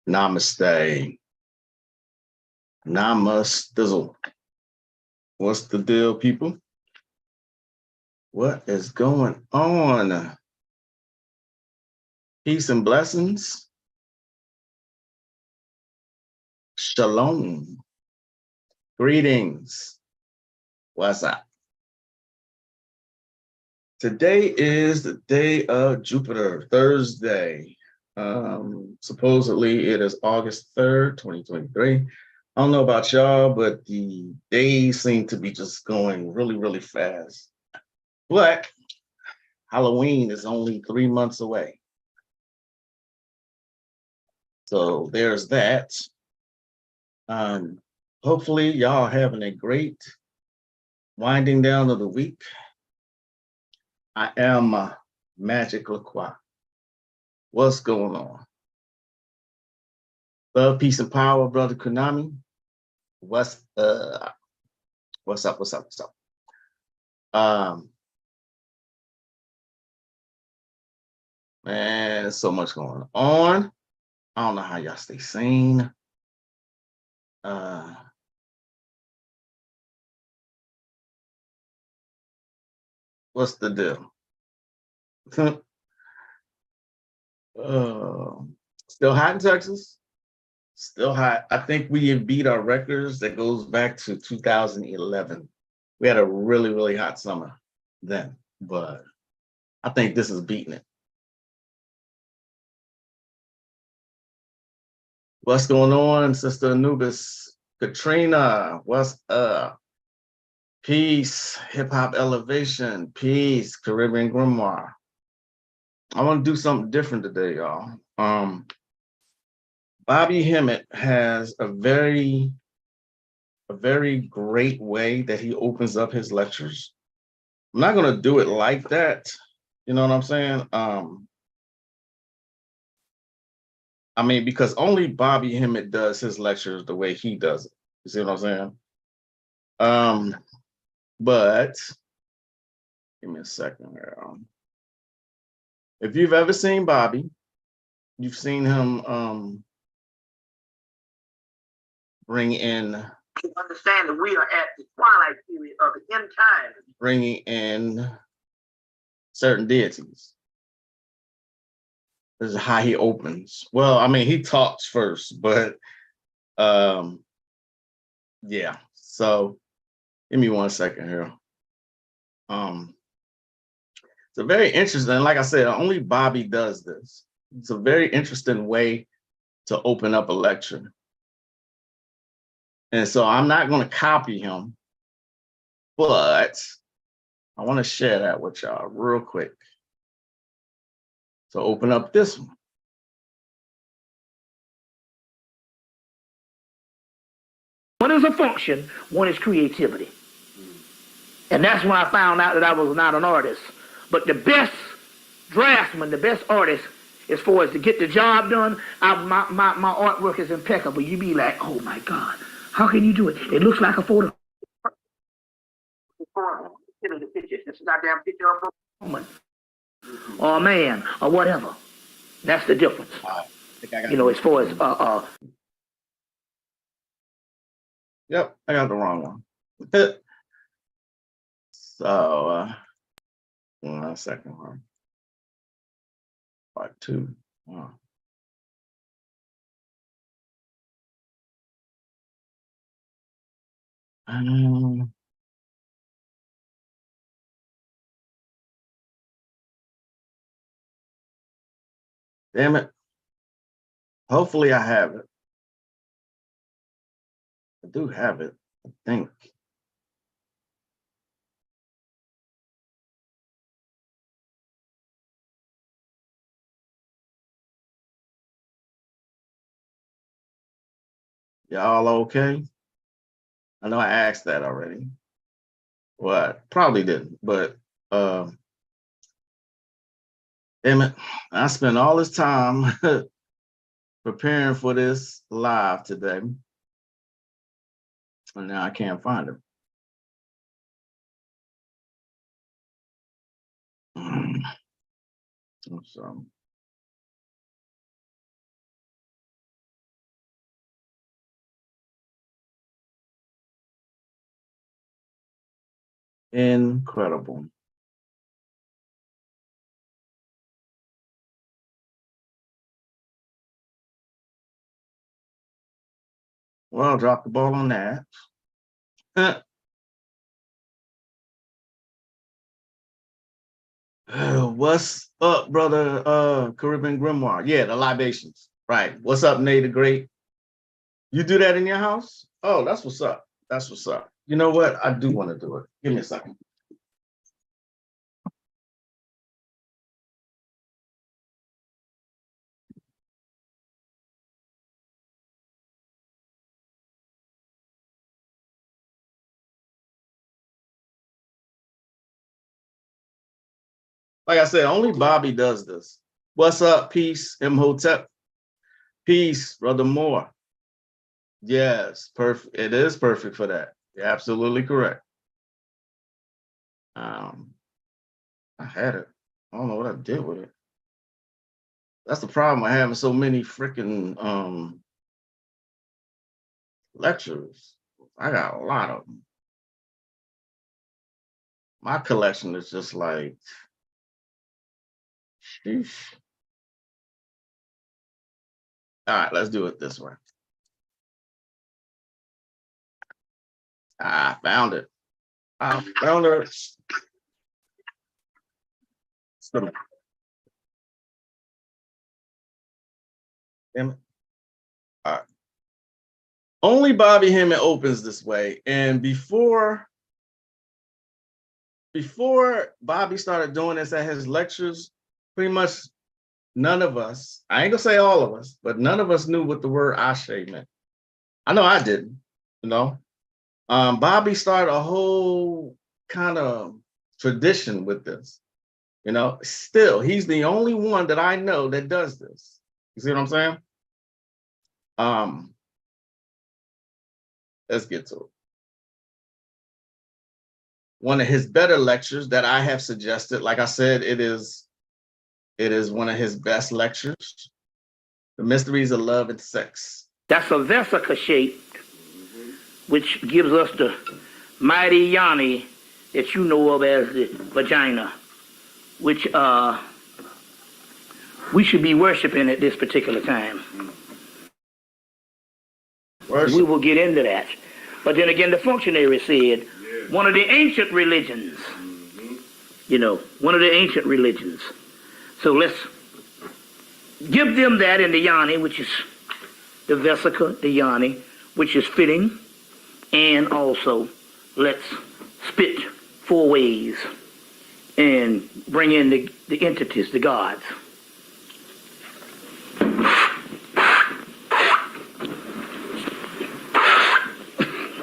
Namaste. Namastizzle. What's the deal, people? What is going on? Peace and blessings. Shalom. Greetings. What's up? Today is the day of Jupiter, Thursday. Supposedly it is August 3rd, 2023. I don't know about y'all, but the days seem to be just going really, really fast. But Halloween is only 3 months away. So there's that. Hopefully y'all having a great winding down of the week. I am Magick LaCroix. What's going on? Love, peace, and power, brother Konami. What's up? What's up? Man, there's so much going on. I don't know how y'all stay sane. What's the deal? Still hot in Texas. Still hot. I think we have beat our records that goes back to 2011. We had a really, really hot summer then, but I think this is beating it. What's going on, Sister Anubis? Katrina, what's up? Peace, Hip Hop Elevation. Peace, Caribbean Grimoire. I want to do something different today, y'all. Bobby Hemmett has a very great way that he opens up his lectures. I'm not going to do it like that. You know what I'm saying? I mean, because only Bobby Hemmett does his lectures the way he does it. You see what I'm saying? But give me a second here. If you've ever seen Bobby, you've seen him bring in. Understand that we are at the twilight period of the end time. Bringing in certain deities. This is how he opens. Well, I mean, he talks first, but yeah. So give me 1 second here. It's a very interesting, like I said, only Bobby does this. It's a very interesting way to open up a lecture. And so I'm not going to copy him, but I want to share that with y'all real quick. So open up this one. One is a function, one is creativity. And that's when I found out that I was not an artist. But the best draftsman, the best artist, as far as to get the job done, my artwork is impeccable. You be like, oh my God, how can you do it? It looks like a photo. It's not damn picture of a woman or a man or whatever. That's the difference. You know, as far as Yep, I got the wrong one. So 1 second. Part 2. Wow. Damn it. Hopefully I have it. I do have it, I think. Y'all okay? I know I asked that already. Well, I probably didn't, but damn it. I spent all this time preparing for this live today. And now I can't find it. So Incredible. Well, drop the ball on that. What's up, brother? Caribbean Grimoire. Yeah, the libations. Right. What's up, Nate the Great? You do that in your house? Oh, that's what's up. That's what's up. You know what? I do want to do it. Give me a second. Like I said, only Bobby does this. What's up? Peace, Imhotep. Peace, brother Moore. Yes, perfect. It is perfect for that. You're absolutely correct. I had it. I don't know what I did with it. That's the problem. I having so many freaking lectures. I got a lot of them. My collection is just like, sheesh. All right, let's do it this way. I found it. I found it. Damn it. All right. Only Bobby Hemmett opens this way. And before Bobby started doing this at his lectures, pretty much none of us, I ain't gonna say all of us, but none of us knew what the word ashe meant. I know I didn't, you know. Bobby started a whole kind of tradition with this, you know. Still, he's the only one that I know that does this. You see what I'm saying? Let's get to it. One of his better lectures that I have suggested, like I said, it is one of his best lectures. The Mysteries of Love and Sex. That's a vesica shape, which gives us the mighty yoni that you know of as the vagina, which we should be worshiping at this particular time. Worship. We will get into that. But then again, the functionary said, one of the ancient religions, you know, one of the ancient religions. So let's give them that in the yoni, which is the vesica, the yoni, which is fitting. And also, let's spit 4 ways and bring in the entities, the gods.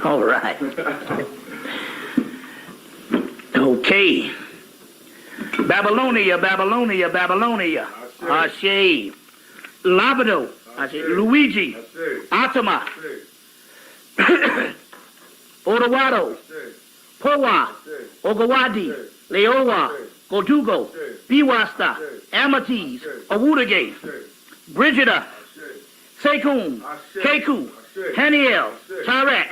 All right. Okay. Babylonia, Babylonia, Babylonia. Ashe. Labado. Ashe. Luigi. Atama. Odawato. Powa. Ogawadi. Leowa. Godugo. Biwasta. Amatis. Awudage. Brigida. Sekun. Keku. Haniel. Tarek.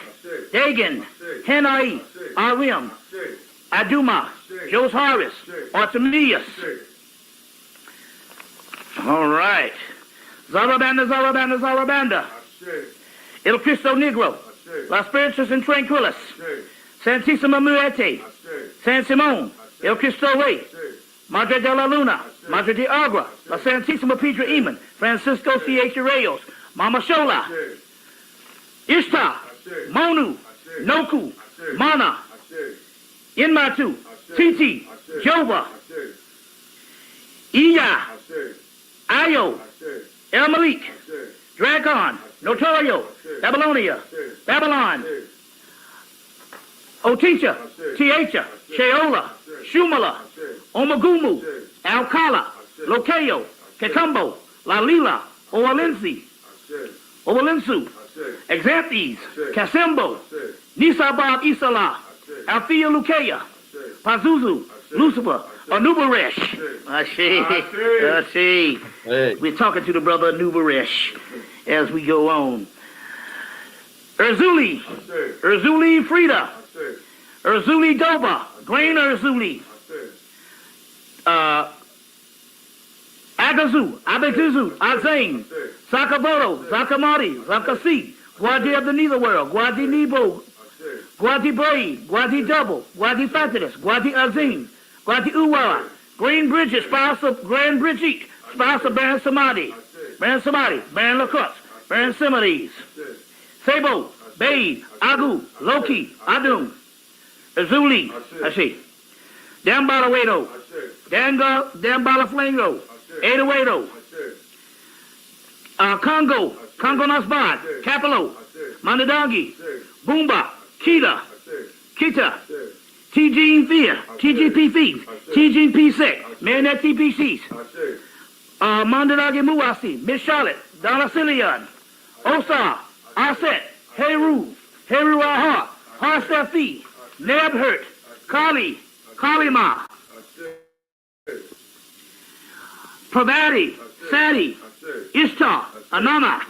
Dagan. Hanai. Arim. Aduma. Josharis. Artemius. All right. Zarabanda, Zarabanda, Zarabanda. El Cristo Negro. Las Spiritus and Tranquilis. Santissima Muerte. San Simon. El Cristo Rey. Madre de la Luna. Madre de Agua. La Santissima Petra Eamon. Francisco C.H. Reyes. Mama Shola. Ishtar. Monu. Noku. Mana. Inmatu. Titi. Jova. Iya. Ayo. El Malik. Dragon. Notorio. Babylonia. Babylon. Otisha. Tiacha. Sheola. Shumala. Omagumu. Alcala. Lokeo. Kakumbo. Lalila. Owalensi. Owalensu. Exanthes. Kasembo. Nisabab Isala. Althea Lukea. Pazuzu. Lucifer. Anubaresh. Ashe. Hey. We're talking to the brother Anubaresh as we go on. Erzuli. Erzuli Frida. Erzuli Doba. Green Urzuli. Agazu, Abetuzu, Azane, Sakaboto, Zakamari, Zakasi, Guadi of the Netherworld, Guadi Nebo, Guadi Brave, Guadi Double, Guadi Fatidas, Guadi Azim, Guadi Uwa, Green Bridges, spouse of Grand Bridget, spouse of Baron Samadi, Baron Lakuts, Baron Similes, Sabo, Babe, Agu, Loki, Adum, Azuli, I see, Dan Balawedo, Dan Balaflango, Edowedo, Congo Nasbad, Capelo, Mandadangi, Boomba, Kita, TG Fear, TGP Fees, TGP Sec, Manet TPCs, Mandadagi Muasi, Miss Charlotte, Donna Cillian, Osa, Aset, Heru Aha, Harsafi, Nebhurt, Kali, Kalima, Pravati, Sati, Ishtar, Anana,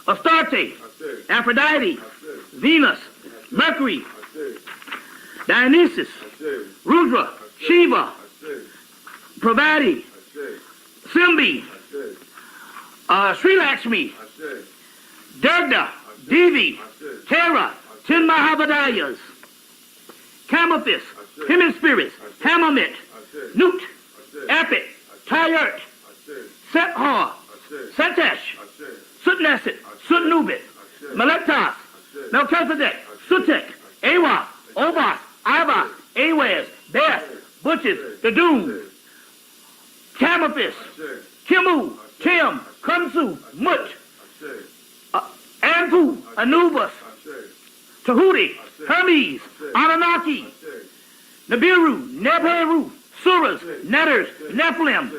Astarte, Aphrodite, Venus, Mercury, Dionysus, Rudra, Shiva, Pravati, Simbi, Sri Lakshmi, Durga, Devi, Tara, 10 Mahabodhayas, Camothis, Human Spirits, Hamamit, Newt, Epic, Tyert, Sethar, Setesh, Sutneset, Sutnubit, Melektas, Melchizedek, Sutek, Awa, Obas, Ibas, Awaz, Beth, Butches, the Doom, Camothis, Kimu, Tim, Kunsu, Mut, Anpu, Anubis, Tahuti, Hermes, Anunnaki, Nibiru, Nebheru, Suras, Netters, Nephilim,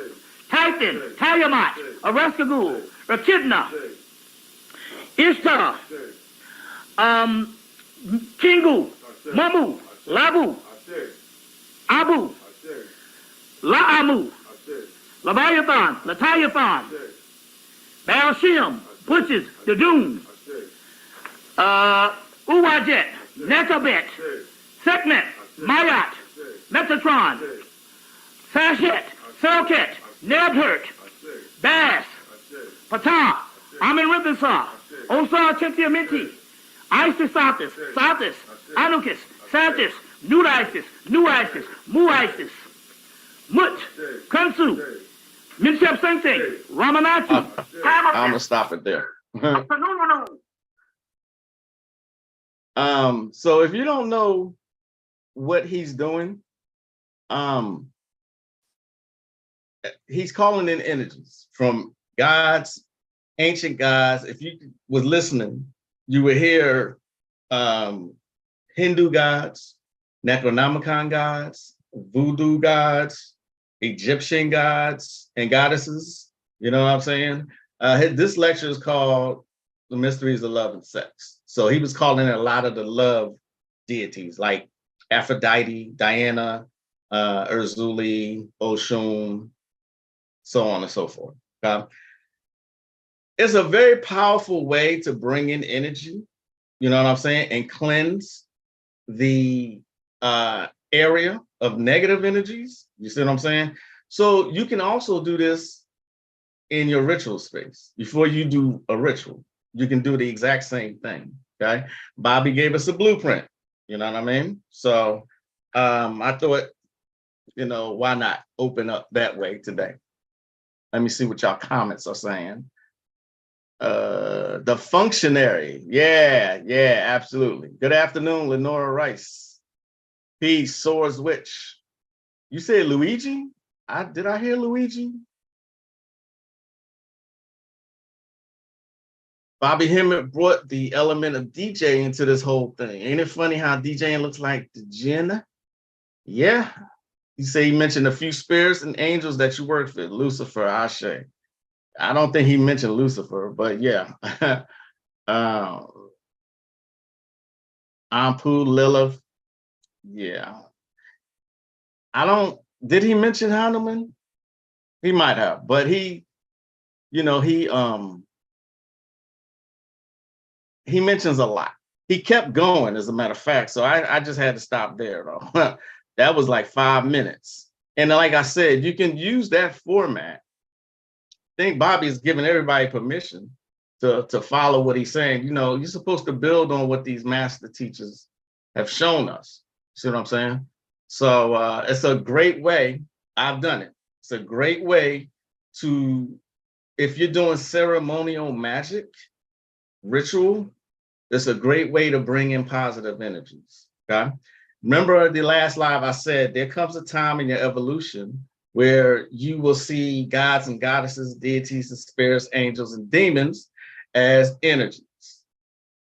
Titan, Tiamat, Araskagul, Rakidna, Ishtar, Kingu, Mamu, Labu, Abu, Laamu, Leviathan, Latiathan, Balshim, Butches, the Doom, Uwajet, Nekabet, Sekmet, Mayat, Metatron, Sashet, Selket, Nebhurt, Bass, Patah, Amin Ribbensaw, Osar Chentiamenti, Isis Satis, Satis, Anukis, Satis, Nudisis, Nuisis, Muisis, Mut, Kansu, Minshep Sensei, Ramanati. I'm gonna stop it there. So if you don't know what he's doing, he's calling in energies from gods, ancient gods. If you was listening, you would hear Hindu gods, Necronomicon gods, voodoo gods, Egyptian gods and goddesses. You know what I'm saying? This lecture is called The Mysteries of Love and Sex. So he was calling in a lot of the love deities like Aphrodite, Diana, Urzuli, Oshun, so on and so forth. It's a very powerful way to bring in energy, you know what I'm saying, and cleanse the area of negative energies. You see what I'm saying? So you can also do this in your ritual space. Before you do a ritual, you can do the exact same thing, okay? Bobby gave us a blueprint, you know what I mean? So I thought, you know, why not open up that way today? Let me see what y'all comments are saying. The functionary. Yeah, absolutely. Good afternoon, Lenora Rice. Peace, Soars Witch. You said Luigi? Did I hear Luigi? Bobby Hemmett brought the element of DJ into this whole thing. Ain't it funny how DJing looks like the jinn? Yeah. You say he mentioned a few spirits and angels that you worked with, Lucifer, Ashe. I don't think he mentioned Lucifer, but yeah. Ampu, Lilith. Yeah. Did he mention Hanuman? He might have, but he mentions a lot. He kept going, as a matter of fact. So I just had to stop there, though. That was like 5 minutes. And like I said, you can use that format. I think Bobby is giving everybody permission to follow what he's saying. You know, you're supposed to build on what these master teachers have shown us. See what I'm saying? So it's a great way. I've done it. It's a great way to, if you're doing ceremonial magic, ritual, it's a great way to bring in positive energies. Okay. Remember the last live I said, there comes a time in your evolution where you will see gods and goddesses, deities and spirits, angels and demons as energies.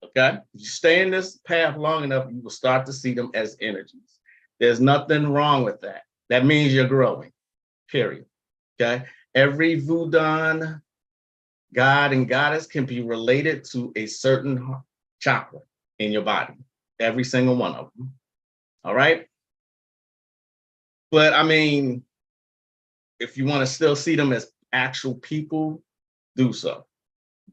Okay. If you stay in this path long enough, you will start to see them as energies. There's nothing wrong with that. That means you're growing, period. Okay. Every Voodoo god and goddess can be related to a certain chakra in your body, every single one of them. All right. But I mean, if you want to still see them as actual people, do so.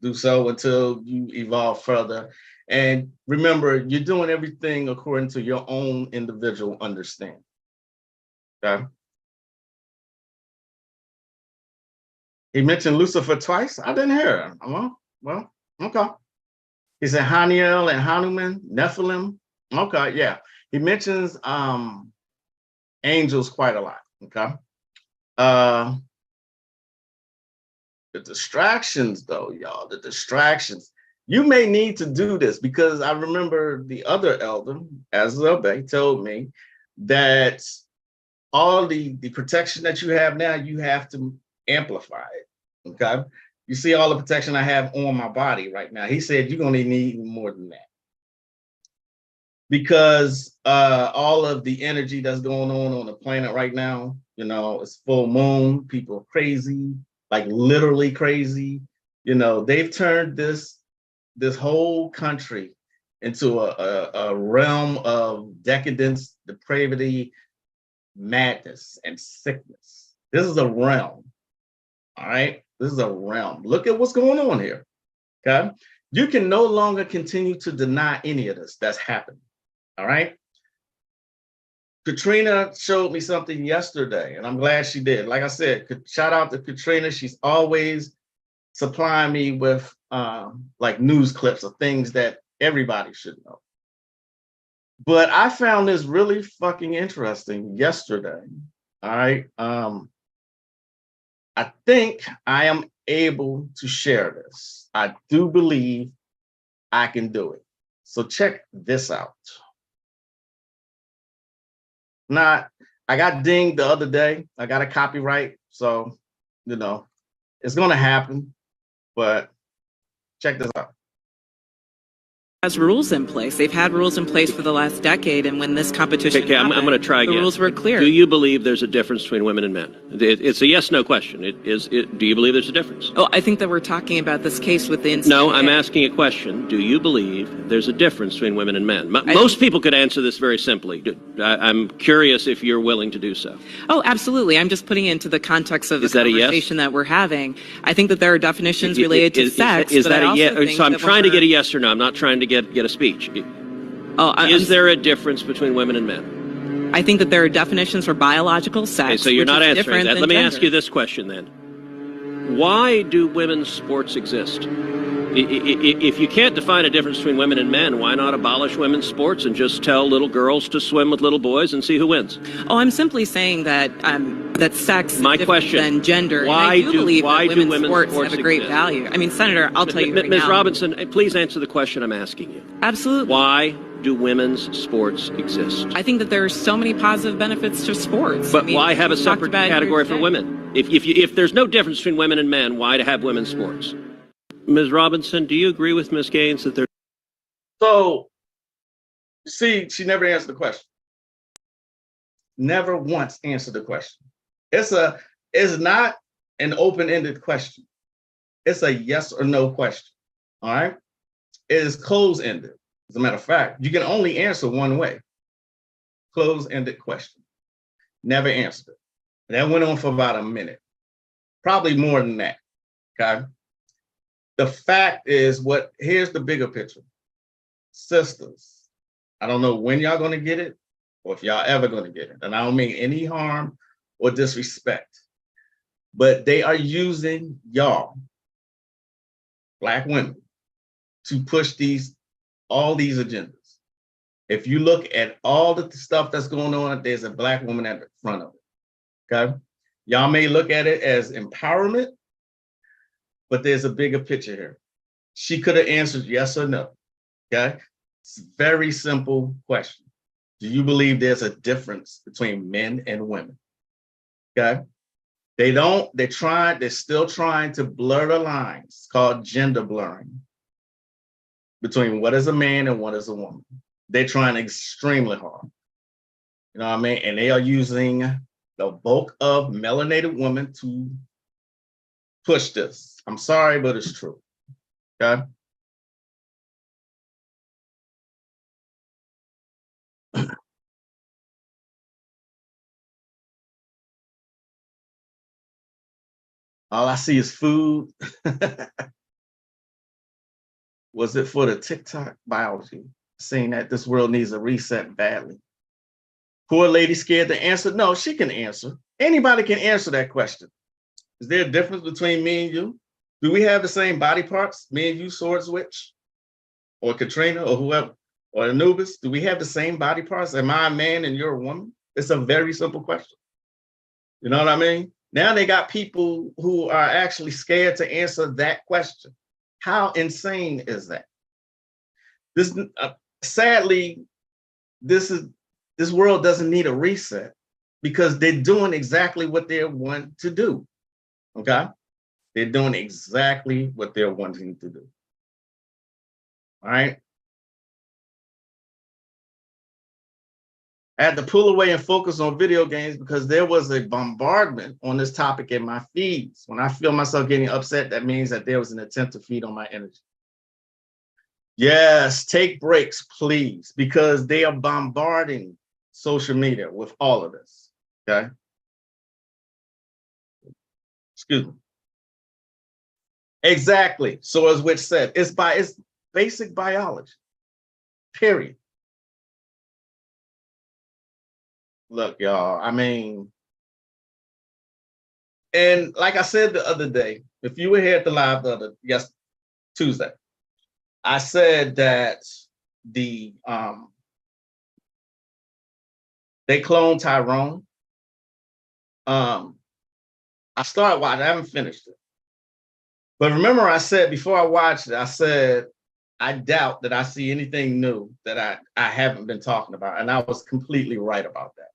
Do so until you evolve further. And remember, you're doing everything according to your own individual understanding. Okay. He mentioned Lucifer twice. I didn't hear him. Well, okay. He said Haniel and Hanuman, Nephilim. Okay, yeah. He mentions angels quite a lot. Okay. The distractions, though, y'all, the distractions. You may need to do this because I remember the other elder, Azubay, told me that all the protection that you have now, you have to amplify it. Okay. You see all the protection I have on my body right now. He said you're going to need more than that. Because all of the energy that's going on the planet right now, you know, it's full moon, people are crazy, like literally crazy. You know, they've turned this whole country into a realm of decadence, depravity, madness, and sickness. This is a realm. All right. This is a realm. Look at what's going on here. Okay. You can no longer continue to deny any of this that's happening. All right. Katrina showed me something yesterday, and I'm glad she did. Like I said, shout out to Katrina. She's always supplying me with like news clips of things that everybody should know. But I found this really fucking interesting yesterday. All right. I think I am able to share this. I do believe I can do it. So check this out. Now, I got dinged the other day. I got a copyright. So, you know, it's going to happen. But check this out. Has rules in place. They've had rules in place for the last decade, and when this competition I'm going to try again. The rules were clear. Do you believe there's a difference between women and men? It's a yes/no question. Do you believe there's a difference? Oh, I think that we're talking about this case with the No, I'm asking a question. Do you believe there's a difference between women and men? Most people could answer this very simply. I'm curious if you're willing to do so. Oh, absolutely. I'm just putting it into the context of the conversation that we're having. I think that there are definitions related to sex. Is that a yes? So I'm trying to get a yes or no. I'm not trying to get a speech. Is there a difference between women and men? I think that there are definitions for biological sex. Okay, so you're not answering that. Let me ask you this. this question then. Why do women's sports exist? If you can't define a difference between women and men, why not abolish women's sports and just tell little girls to swim with little boys and see who wins? Oh, I'm simply saying that that sex is different than gender. Why and I do believe why that do women's sports have a great value. I mean, Senator, I'll tell you right Ms. now. Robinson, please answer the question I'm asking you. Absolutely. Why do women's sports exist? I think that there are so many positive benefits to sports. But why have a separate category for women? If there's no difference between women and men, why to have women's sports? Ms. Robinson, do you agree with Ms. Gaines that there? So, see, she never answered the question. Never once answered the question. It's not an open-ended question. It's a yes or no question. All right. It is closed-ended. As a matter of fact, you can only answer one way. Closed-ended question. Never answered it. That went on for about a minute. Probably more than that. Okay. The fact is here's the bigger picture. sisters, I don't know when y'all gonna get it or if y'all ever gonna get it. And I don't mean any harm or disrespect, but they are using y'all, Black women, to push all these agendas. If you look at all the stuff that's going on, there's a Black woman at the front of it. Okay. Y'all may look at it as empowerment, but there's a bigger picture here. She could have answered yes or no. Okay. It's a very simple question. Do you believe there's a difference between men and women? Okay. They're still trying to blur the lines. It's called gender blurring between what is a man and what is a woman. They're trying extremely hard. You know what I mean? And they are using the bulk of melanated women to push this. I'm sorry, but it's true. Okay. All I see is food. Was it for the TikTok biology? Saying that this world needs a reset badly. Poor lady scared to answer. No, she can answer. Anybody can answer that question. Is there a difference between me and you? Do we have the same body parts? Me and you, Sword Switch, or Katrina, or whoever, or Anubis? Do we have the same body parts? Am I a man and you're a woman? It's a very simple question. You know what I mean? Now they got people who are actually scared to answer that question. How insane is that? This sadly, this world doesn't need a reset because they're doing exactly what they want to do. Okay, they're doing exactly what they're wanting to do. All right. I had to pull away and focus on video games because there was a bombardment on this topic in my feeds. When I feel myself getting upset, that means that there was an attempt to feed on my energy. Yes, take breaks, please, because they are bombarding social media with all of this. Okay. Excuse me. Exactly. So as Witch said, it's basic biology. Period. Look, y'all, I mean, and like I said the other day, if you were here at the live Tuesday, I said that they cloned Tyrone. I started watching, I haven't finished it. But remember I said before I watched it, I said, I doubt that I see anything new that I haven't been talking about. And I was completely right about that.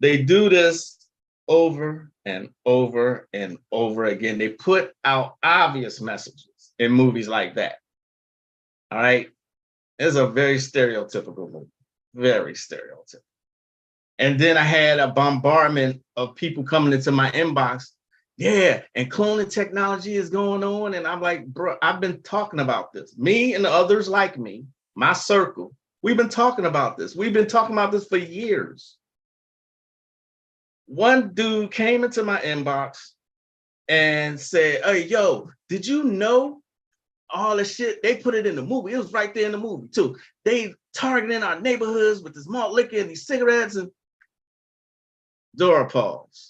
They do this over and over and over again. They put out obvious messages in movies like that. All right. It's a very stereotypical movie, very stereotypical. And then I had a bombardment of people coming into my inbox. Yeah, and cloning technology is going on. And I'm like, bro, I've been talking about this. Me and the others like me, my circle, we've been talking about this. We've been talking about this for years. One dude came into my inbox and said, hey, yo, did you know all the shit? They put it in the movie. It was right there in the movie, too. They targeting our neighborhoods with this malt liquor and these cigarettes. And Dora paused.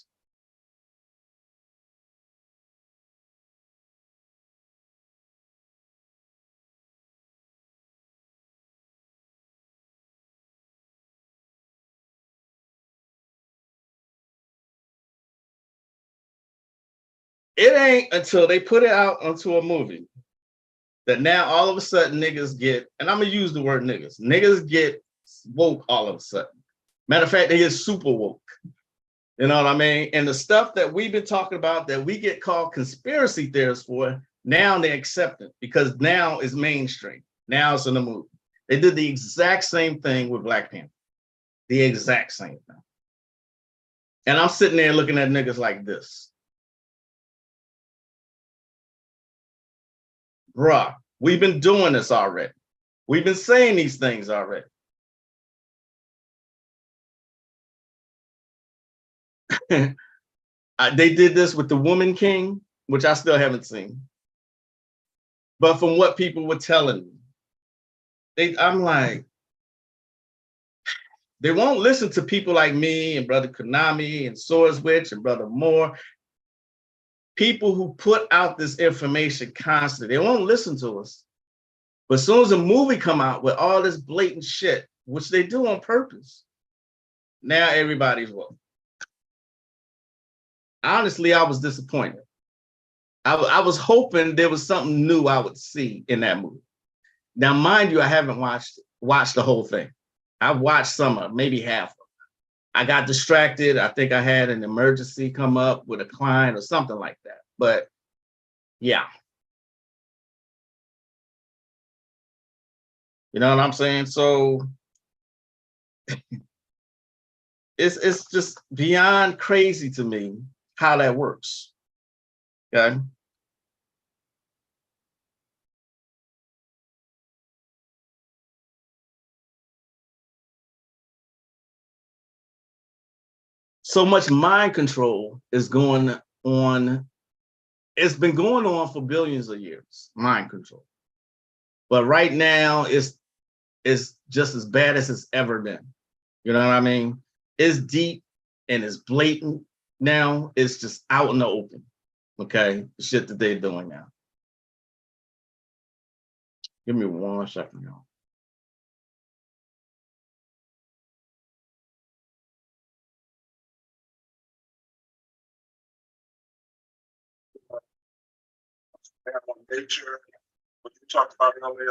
It ain't until they put it out onto a movie that now all of a sudden niggas get, and I'm gonna use the word niggas get woke all of a sudden. Matter of fact, they get super woke. You know what I mean? And the stuff that we've been talking about that we get called conspiracy theorists for, now they accept it because now it's mainstream. Now it's in the movie. They did the exact same thing with Black Panther. The exact same thing. And I'm sitting there looking at niggas like this. Bruh, we've been doing this already. We've been saying these things already. They did this with the Woman King, which I still haven't seen. But from what people were telling me, I'm like, they won't listen to people like me and Brother Konami and Swordswitch and Brother Moore. People who put out this information constantly. They won't listen to us. But as soon as a movie come out with all this blatant shit, which they do on purpose, now everybody's woke. Honestly, I was disappointed. I was hoping there was something new I would see in that movie. Now, mind you, I haven't watched the whole thing. I've watched some of, maybe half of it. I got distracted. I think I had an emergency come up with a client or something like that. But yeah. You know what I'm saying? So it's just beyond crazy to me how that works. Okay. So much mind control is going on. It's been going on for billions of years, mind control. But right now, it's just as bad as it's ever been. You know what I mean? It's deep and it's blatant now. It's just out in the open. Okay, the shit that they're doing now. Give me 1 second, y'all. Nature, what you talked about earlier,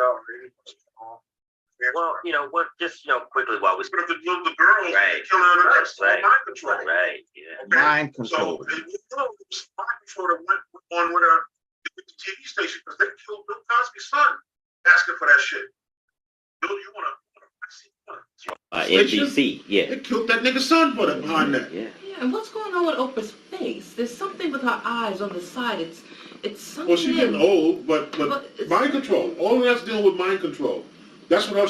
well, what just quickly while we. But if the girls killing her, that's mind control. Right. Yeah. Okay? Mind control. So mind control that went on with the TV station because they killed Bill Cosby's son, asking for that shit. Bill, you want to? NBC, yeah. They killed that nigga's son for that behind that. Yeah. And what's going on with Oprah's face? There's something with her eyes on the side. It's something. Well, she's getting old, but mind control. All of that's dealing with mind control. That's what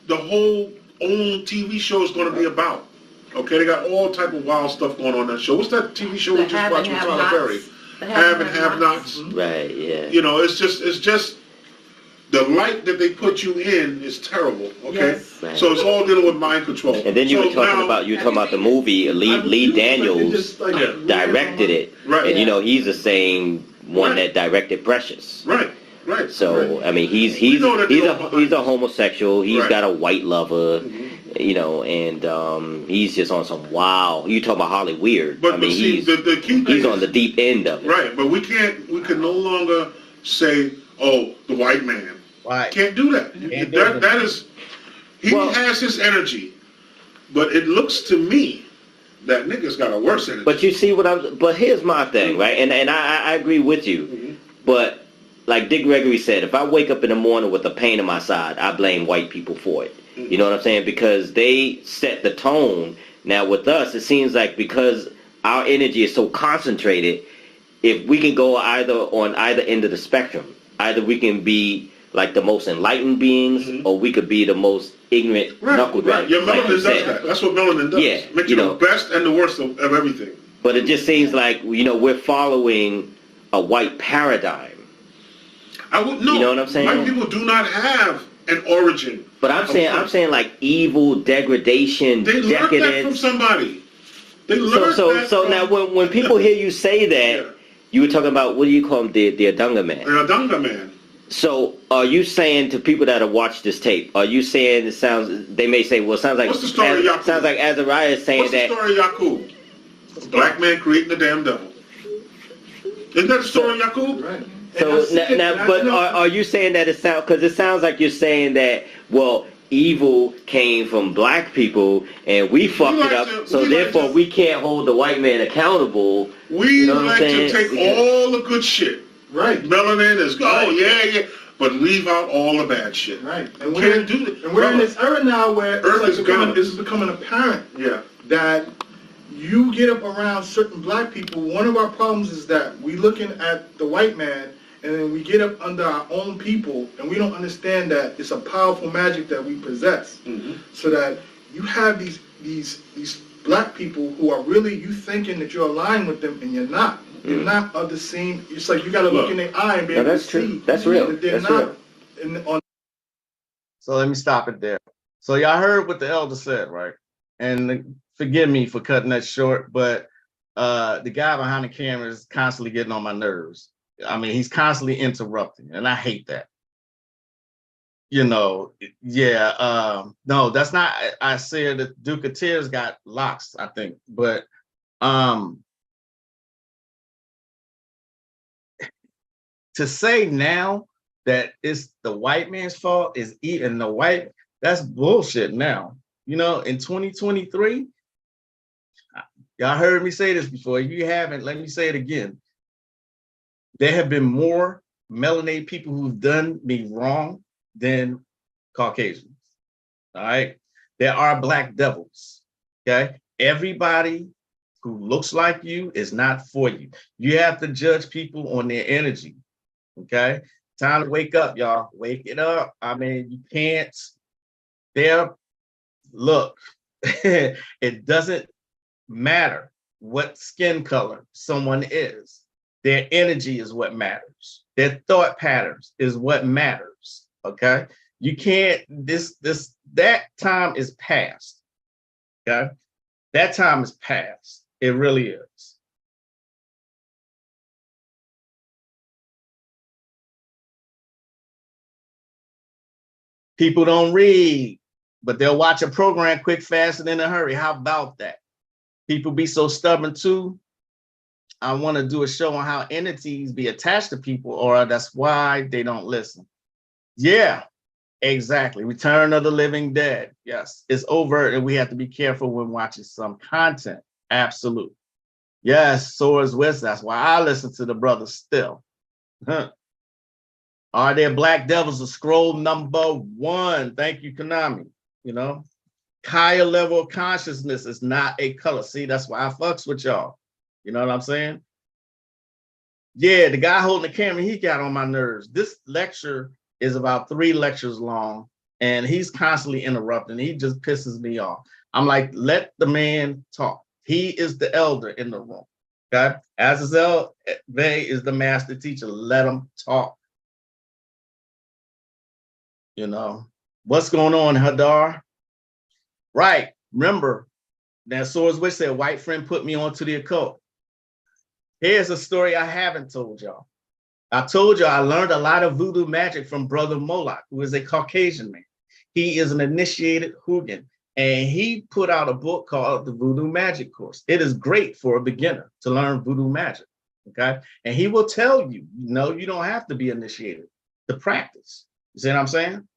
the whole own TV show is going to be about. Okay, they got all type of wild stuff going on that show. What's that TV show we just watched with Tyler Perry? Have and have nots. Right. Yeah. It's just the light that they put you in is terrible. Okay, yes. Right. So it's all dealing with mind control. And then you were talking about the movie. Lee Daniels directed it, right? And he's the same one that directed Precious. Right. Right. So I mean, he's a homosexual. He's got a white lover, and he's just on some wild. You talking about Holly Weird? But he's on the deep end of it. Right. But we can no longer say, oh, the white man. Right. Can't do that. That is, he has his energy, but it looks to me that nigga's got a worse energy. But you see but here's my thing, right? And I agree with you, but. Like Dick Gregory said, if I wake up in the morning with a pain in my side, I blame white people for it. You know what I'm saying? Because they set the tone. Now with us, it seems like because our energy is so concentrated, if we can go on either end of the spectrum, either we can be like the most enlightened beings, or we could be the most ignorant knuckledraggers. Right. Your melanin does that. That's what melanin does. Yeah, makes you the best and the worst of everything. But it just seems like we're following a white paradigm. I would know. You know what I'm saying? White people do not have an origin. But I'm saying like evil, degradation, they decadence. learned that from somebody. They learned that. So now when people hear you say that, you were talking about, what do you call him, the Adunga man? The Adunga man. So are you saying to people that have watched this tape, are you saying they may say, well, it sounds like, what's the story of Yakub? Sounds like Azariah is saying that. What's the story of Yakub? A black man creating the damn devil. Isn't that the story of Yakub? Right. So but are you saying that because it sounds like you're saying that, well, evil came from black people and we fucked it up, so therefore we can't hold the white man accountable. We like to take all the good shit. Right. Melanin is yeah, but leave out all the bad shit. Right. And we're in this era now where this is becoming apparent that you get up around certain black people. One of our problems is that we looking at the white man, and then we get up under our own people, and we don't understand that it's a powerful magic that we possess. So that you have these black people who are really, you thinking that you're aligned with them, and you're not. You're not of the same. It's like you got to look in their eye and be able to see that's real. that they're not on So let me stop it there. So y'all heard what the elder said, right? And forgive me for cutting that short, but the guy behind the camera is constantly getting on my nerves. I mean, he's constantly interrupting, and I hate that. You know, yeah. No, that's not. I said that Duke of Tears got locks, I think, but to say now that it's the white man's fault is even the white, that's bullshit now. You know, in 2023, y'all heard me say this before. If you haven't, let me say it again. There have been more melanated people who've done me wrong than Caucasians. All right. There are black devils. Okay. Everybody who looks like you is not for you. You have to judge people on their energy. Okay. Time to wake up, y'all. Wake it up. I mean, you can't. Look, it doesn't matter what skin color someone is. Their energy is what matters. Their thought patterns is what matters. Okay. You can't, that time is past. Okay. That time is past. It really is. People don't read, but they'll watch a program quick, fast, and in a hurry. How about that? People be so stubborn too. I want to do a show on how entities be attached to people, or that's why they don't listen. Yeah, exactly. Return of the Living Dead. Yes, it's overt, and we have to be careful when watching some content. Absolutely. Yes, so is West. That's why I listen to the brothers still. Huh. Are there black devils? A scroll number 1. Thank you, Konami. You know, higher level of consciousness is not a color. See, that's why I fucks with y'all. You know what I'm saying? Yeah, the guy holding the camera, he got on my nerves. This lecture is about 3 lectures long, and he's constantly interrupting. He just pisses me off. I'm like, let the man talk. He is the elder in the room. Okay. Azazel Bay is the master teacher. Let him talk. You know, what's going on, Hadar? Right. Remember, that Swords Witch said, white friend put me onto the occult. Here's a story I haven't told y'all. I told you I learned a lot of voodoo magic from Brother Moloch, who is a Caucasian man. He is an initiated Hugin, and he put out a book called the Voodoo Magic Course. It is great for a beginner to learn voodoo magic, okay? And he will tell you, no, you don't have to be initiated to practice. You see what I'm saying?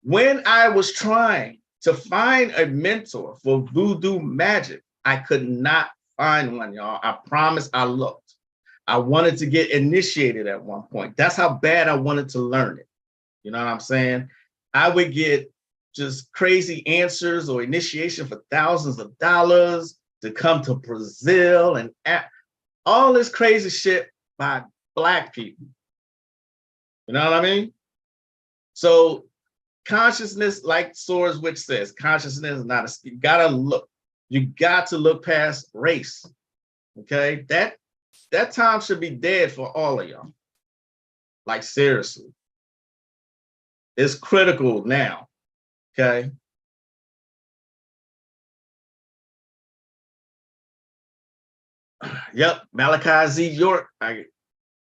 When I was trying to find a mentor for voodoo magic, I could not find one, y'all. I promise I looked. I wanted to get initiated at one point. That's how bad I wanted to learn it. You know what I'm saying? I would get just crazy answers or initiation for thousands of dollars to come to Brazil and all this crazy shit by Black people. You know what I mean? So consciousness, like Swords Witch says, consciousness is not you gotta look. You got to look past race. Okay, that time should be dead for all of y'all. Like, seriously. It's critical now. Okay. Yep, Malachi Z. York. I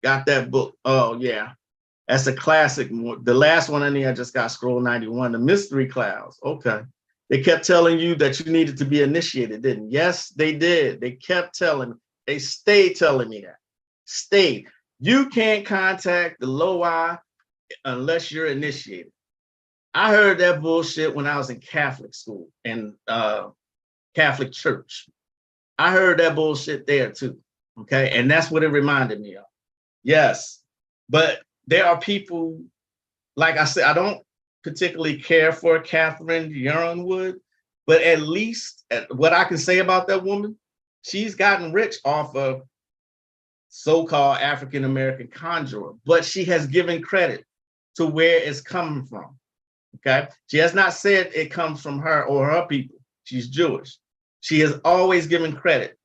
got that book. Oh, yeah. That's a classic. The last one in there, I just got Scroll 91, the Mystery Clouds. Okay. They kept telling you that you needed to be initiated, didn't? Yes, they did. They kept telling me. They stayed telling me that. Stayed. You can't contact the Loa unless you're initiated. I heard that bullshit when I was in Catholic school and Catholic church. I heard that bullshit there too. Okay. And that's what it reminded me of. Yes. But there are people, like I said, I don't particularly care for Catherine Yearnwood, but at least what I can say about that woman, she's gotten rich off of so-called African-American conjurer, but she has given credit to where it's coming from. Okay. She has not said it comes from her or her people. She's Jewish. She has always given credit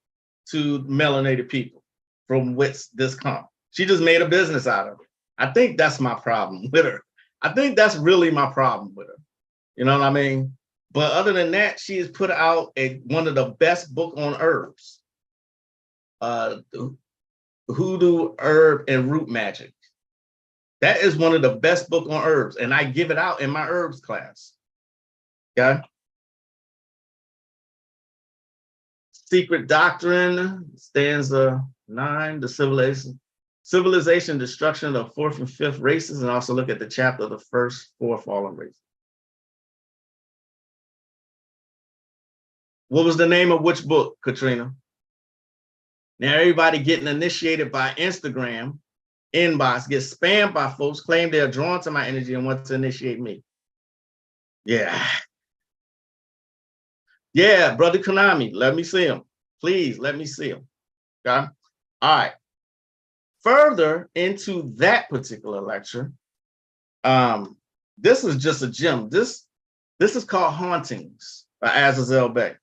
to melanated people from which this comes. She just made a business out of it. I think that's my problem with her. I think that's really my problem with her. You know what I mean? But other than that, she has put out one of the best book on herbs. Hoodoo, herb, and root magic. That is one of the best book on herbs, and I give it out in my herbs class. Okay. Secret Doctrine, stanza 9, the civilization destruction of 4th and 5th races, and also look at the chapter of the first 4 fallen races. What was the name of which book, Katrina? Now everybody getting initiated by Instagram, inbox, gets spammed by folks, claim they're drawn to my energy and want to initiate me. Yeah. Yeah, Brother Konami, let me see him. Please, let me see him. Okay? All right. Further into that particular lecture, this is just a gem. This is called Hauntings by Azazel Bey.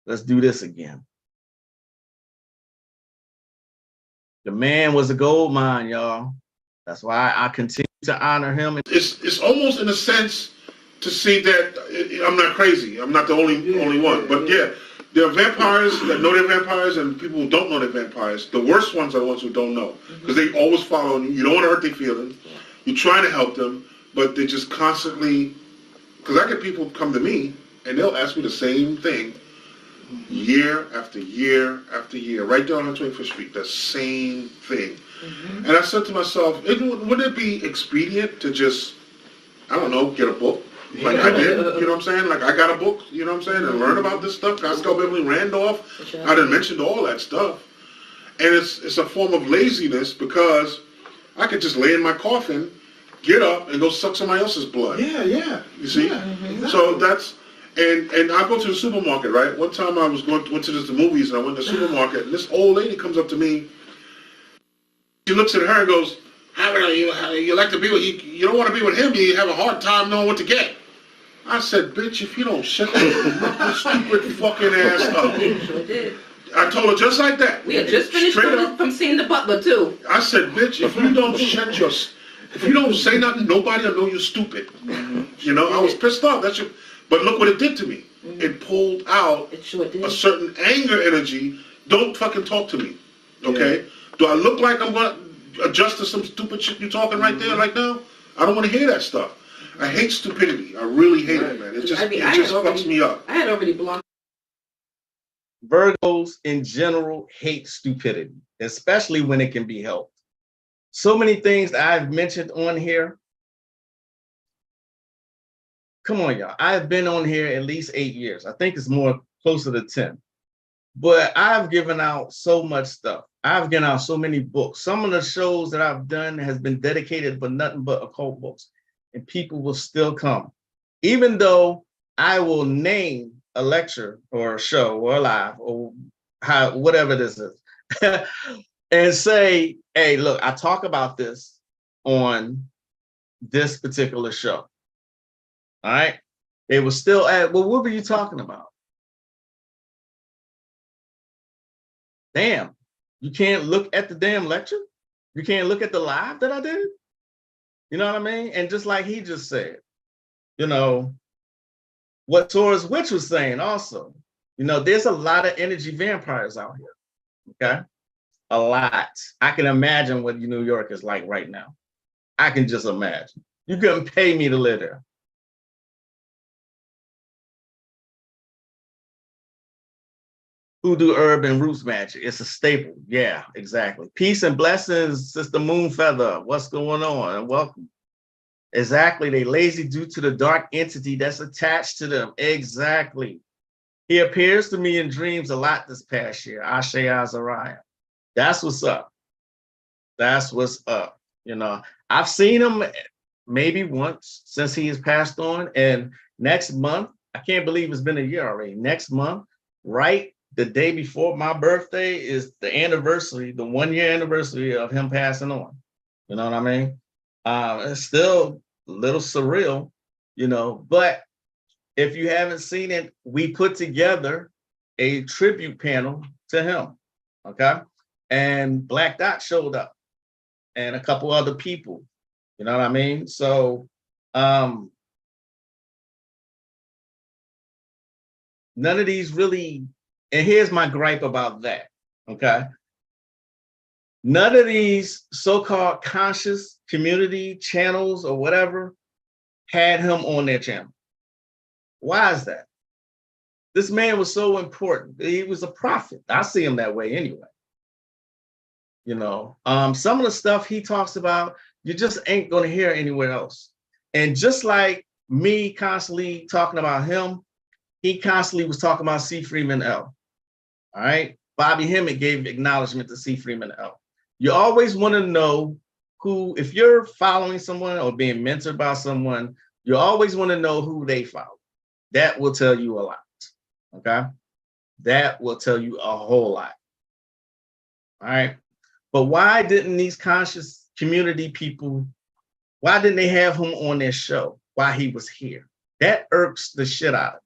Let's do this again. The man was a gold mine, y'all. That's why I continue to honor him. It's almost in a sense to see that I'm not crazy. I'm not the only one. But yeah, there are vampires that know they're vampires and people who don't know they're vampires. The worst ones are the ones who don't know because they always follow you. You don't want to hurt their feelings. You're trying to help them, but they're just constantly. Because I get people come to me and they'll ask me the same thing year after year after year, right down on 25th Street, the same thing. And I said to myself, wouldn't it be expedient to just, I don't know, get a book? Like I did, you know what I'm saying? Like I got a book, you know what I'm saying? And learn about this stuff. Pascal Beverly Randolph, I done mentioned all that stuff. And it's a form of laziness because I could just lay in my coffin, get up, and go suck somebody else's blood. Yeah. You see? Exactly. So that's, and I go to the supermarket, right? One time I went to the movies and I went to the supermarket and this old lady comes up to me. She looks at her and goes, how you like to be with, you don't want to be with him, you have a hard time knowing what to get. I said, bitch, if you don't shut your stupid fucking ass up. Sure did. I told her just like that. We had just finished from seeing the butler too. I said, bitch, if you don't if you don't say nothing, nobody will know you're stupid. You know, I was pissed off. But look what it did to me. It pulled out a certain anger energy. Don't fucking talk to me. Okay? Do I look like I'm going to adjust to some stupid shit you're talking right there, right now? I don't want to hear that stuff. I hate stupidity. I really hate it, man. It just fucks me up. I had already blocked. Virgos in general hate stupidity, especially when it can be helped. So many things that I've mentioned on here. Come on, y'all. I've been on here at least 8 years. I think it's more closer to 10. But I've given out so much stuff. I've given out so many books. Some of the shows that I've done has been dedicated for nothing but occult books. And people will still come. Even though I will name a lecture or a show or a live or whatever this is and say, hey, look, I talk about this on this particular show. All right. They will still ask, well, what were you talking about? Damn, you can't look at the damn lecture? You can't look at the live that I did? You know what I mean? And just like he just said, you know, what Taurus Witch was saying also, you know, there's a lot of energy vampires out here, okay? A lot. I can imagine what New York is like right now. I can just imagine. You couldn't pay me to live there. Hoodoo, herb, and roots magic. It's a staple. Yeah, exactly. Peace and blessings, Sister Moonfeather. What's going on? And welcome. Exactly. They lazy due to the dark entity that's attached to them. Exactly. He appears to me in dreams a lot this past year. Ashe Azariah. That's what's up. That's what's up. You know, I've seen him maybe once since he has passed on. And next month, I can't believe it's been a year already. Next month, right? The day before my birthday is the anniversary, the 1 year anniversary of him passing on. You know what I mean? It's still a little surreal, you know, but if you haven't seen it, we put together a tribute panel to him, okay? and Black Dot showed up, and a couple other people. You know what I mean? So none of these really, and here's my gripe about that, okay? None of these so-called conscious community channels or whatever had him on their channel. Why is that? This man was so important. He was a prophet. I see him that way anyway. You know, some of the stuff he talks about, you just ain't going to hear anywhere else. And just like me constantly talking about him, he constantly was talking about C. Freeman L. All right. Bobby Hemmett gave acknowledgement to C. Freeman L. You always want to know who, if you're following someone or being mentored by someone, you always want to know who they follow. That will tell you a lot. Okay. That will tell you a whole lot. All right. But why didn't these conscious community people, why didn't they have him on their show while he was here? That irks the shit out of me.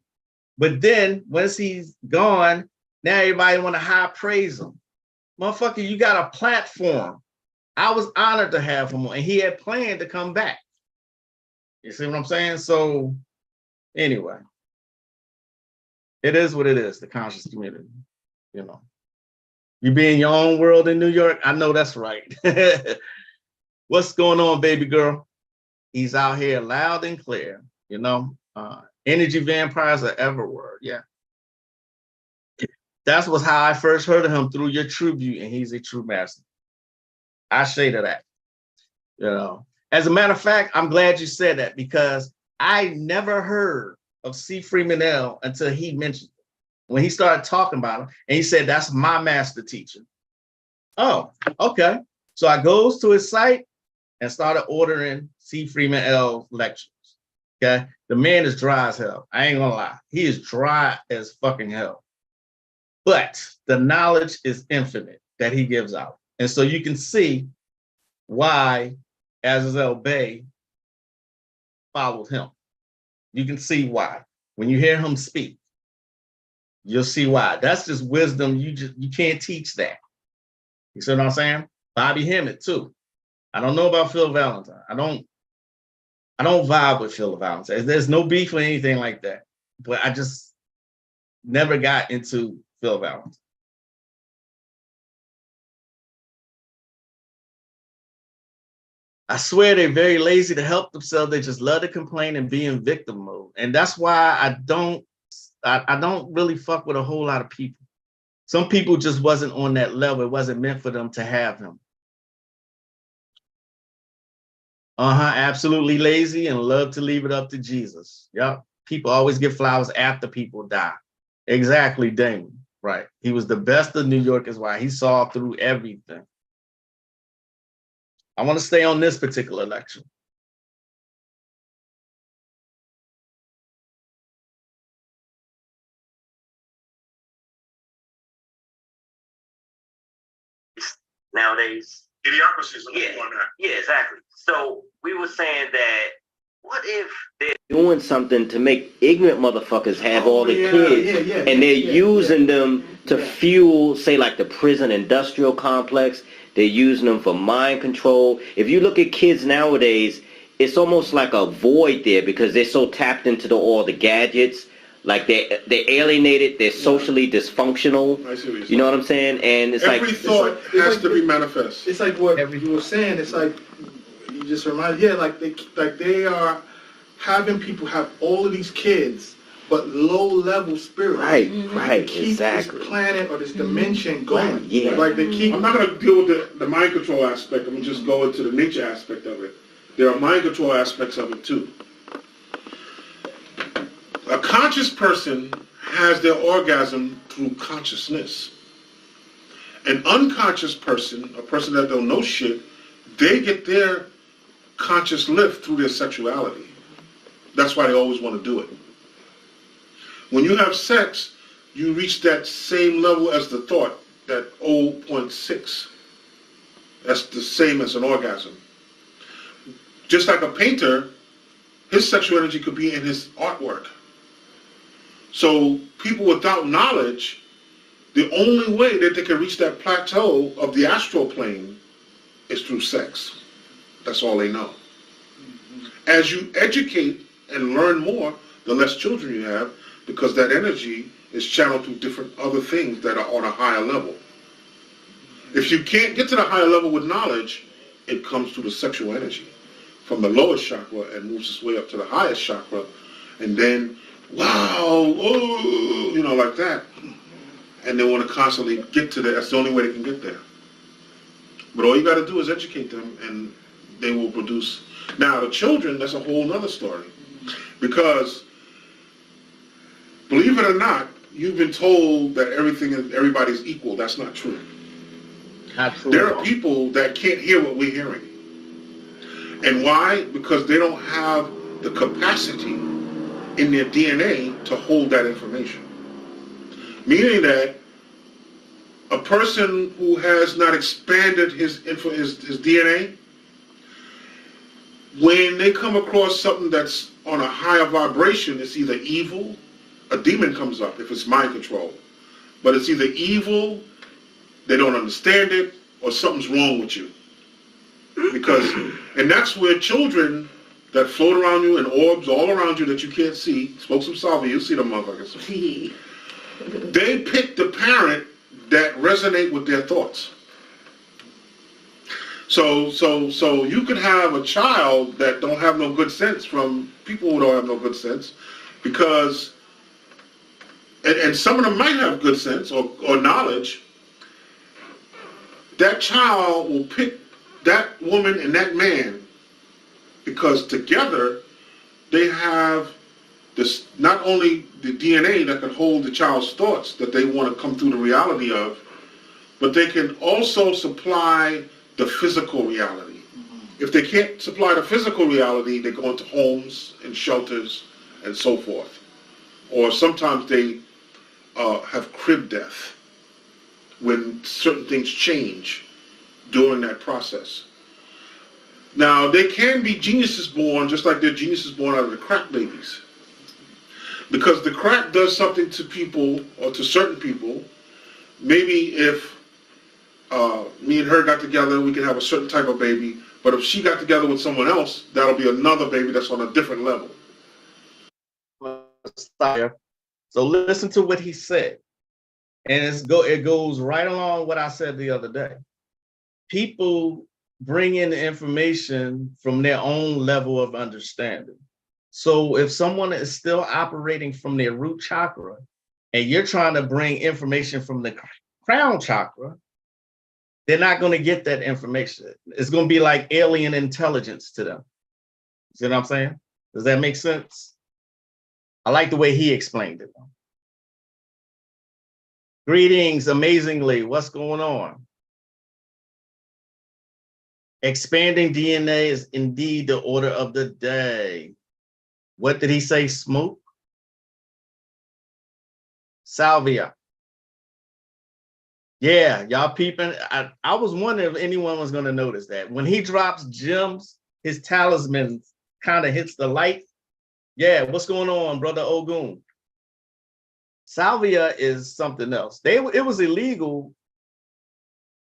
But then once he's gone, now everybody want to high praise him. Motherfucker, you got a platform. I was honored to have him on, and he had planned to come back. You see what I'm saying? So anyway, it is what it is, the conscious community, you know. You be in your own world in New York? I know that's right. What's going on, baby girl? He's out here loud and clear, you know. Energy vampires are everywhere, yeah. That was how I first heard of him, through your tribute, and he's a true master. I say to that, you know. As a matter of fact, I'm glad you said that, because I never heard of C. Freeman L. until he mentioned it. When he started talking about him, and he said, that's my master teacher. Oh, okay. So I goes to his site and started ordering C. Freeman L. lectures. Okay. The man is dry as hell. I ain't gonna lie. He is dry as fucking hell. But the knowledge is infinite that he gives out. And so you can see why Azazel Bey followed him. You can see why. When you hear him speak, you'll see why. That's just wisdom. You can't teach that. You see what I'm saying? Bobby Hemmett too. I don't know about Phil Valentine. I don't vibe with Phil Valentine. There's no beef or anything like that. But I just never got into Phil Valentine. I swear they're very lazy to help themselves. They just love to complain and be in victim mode. And that's why I don't really fuck with a whole lot of people. Some people just wasn't on that level. It wasn't meant for them to have him. Absolutely lazy and love to leave it up to Jesus. Yep. People always give flowers after people die. Exactly, Damon. Right. He was the best of New York, is why he saw through everything. I want to stay on this particular election. Nowadays, Idiocracy is a on that. Yeah, exactly. So we were saying that, what if they're doing something to make ignorant motherfuckers have all the kids, and they're using them to fuel, say, like the prison industrial complex. They're using them for mind control. If you look at kids nowadays, it's almost like a void there, because they're so tapped into all the gadgets. Like they're alienated, they're socially dysfunctional. I see what you're you know what I'm saying? And it's every thought has to be manifest. It's like what you were saying. It's like you just reminded. Yeah, like they are having people have all of these kids, but low level spirit. Right, right, keep exactly. This planet or this dimension going. Right, yeah. Like they keep. I'm not going to deal with the mind control aspect. I'm going to just go into the nature aspect of it. There are mind control aspects of it too. A conscious person has their orgasm through consciousness. An unconscious person, a person that don't know shit, they get their conscious lift through their sexuality. That's why they always want to do it. When you have sex, you reach that same level as the thought, that 0.6. That's the same as an orgasm. Just like a painter, his sexual energy could be in his artwork. So people without knowledge The only way that they can reach that plateau of the astral plane is through sex. That's all they know. As you educate and learn more, the less children you have, because that energy is channeled through different other things that are on a higher level. If you can't get to the higher level with knowledge, it comes through the sexual energy from the lowest chakra and moves its way up to the highest chakra, and then, wow, oh, you know, like that. And they want to constantly get to that. That's the only way they can get there. But all you got to do is educate them, and they will produce. Now, the children, that's a whole nother story. Because, believe it or not, you've been told that everybody's equal. That's not true. Not true. There are people that can't hear what we're hearing. And why? Because they don't have the capacity in their DNA to hold that information. Meaning that a person who has not expanded his DNA, when they come across something that's on a higher vibration, it's either evil, a demon comes up if it's mind control. But it's either evil, they don't understand it, or something's wrong with you. And that's where children that float around you in orbs all around you that you can't see, smoke some salvia, you'll see the motherfuckers. They pick the parent that resonate with their thoughts. So you could have a child that don't have no good sense from people who don't have no good sense, because, and some of them might have good sense or knowledge. That child will pick that woman and that man because together they have this, not only the DNA that can hold the child's thoughts that they want to come through the reality of, but they can also supply the physical reality. If they can't supply the physical reality, they go into homes and shelters and so forth. Or sometimes they have crib death when certain things change during that process. Now, they can be geniuses born, just like they're geniuses born out of the crack babies. Because the crack does something to people, or to certain people. Maybe if me and her got together, we could have a certain type of baby. But if she got together with someone else, that'll be another baby that's on a different level. So listen to what he said. And it goes right along what I said the other day. People bring in the information from their own level of understanding. So if someone is still operating from their root chakra, and you're trying to bring information from the crown chakra, they're not going to get that information. It's going to be like alien intelligence to them. See what I'm saying? Does that make sense? I like the way he explained it. Greetings, amazingly. What's going on? Expanding DNA is indeed the order of the day. What did he say? Smoke? Salvia. Yeah, y'all peeping. I was wondering if anyone was going to notice that. When he drops gems, his talisman kind of hits the light. Yeah, what's going on, Brother Ogun? Salvia is something else. It was illegal.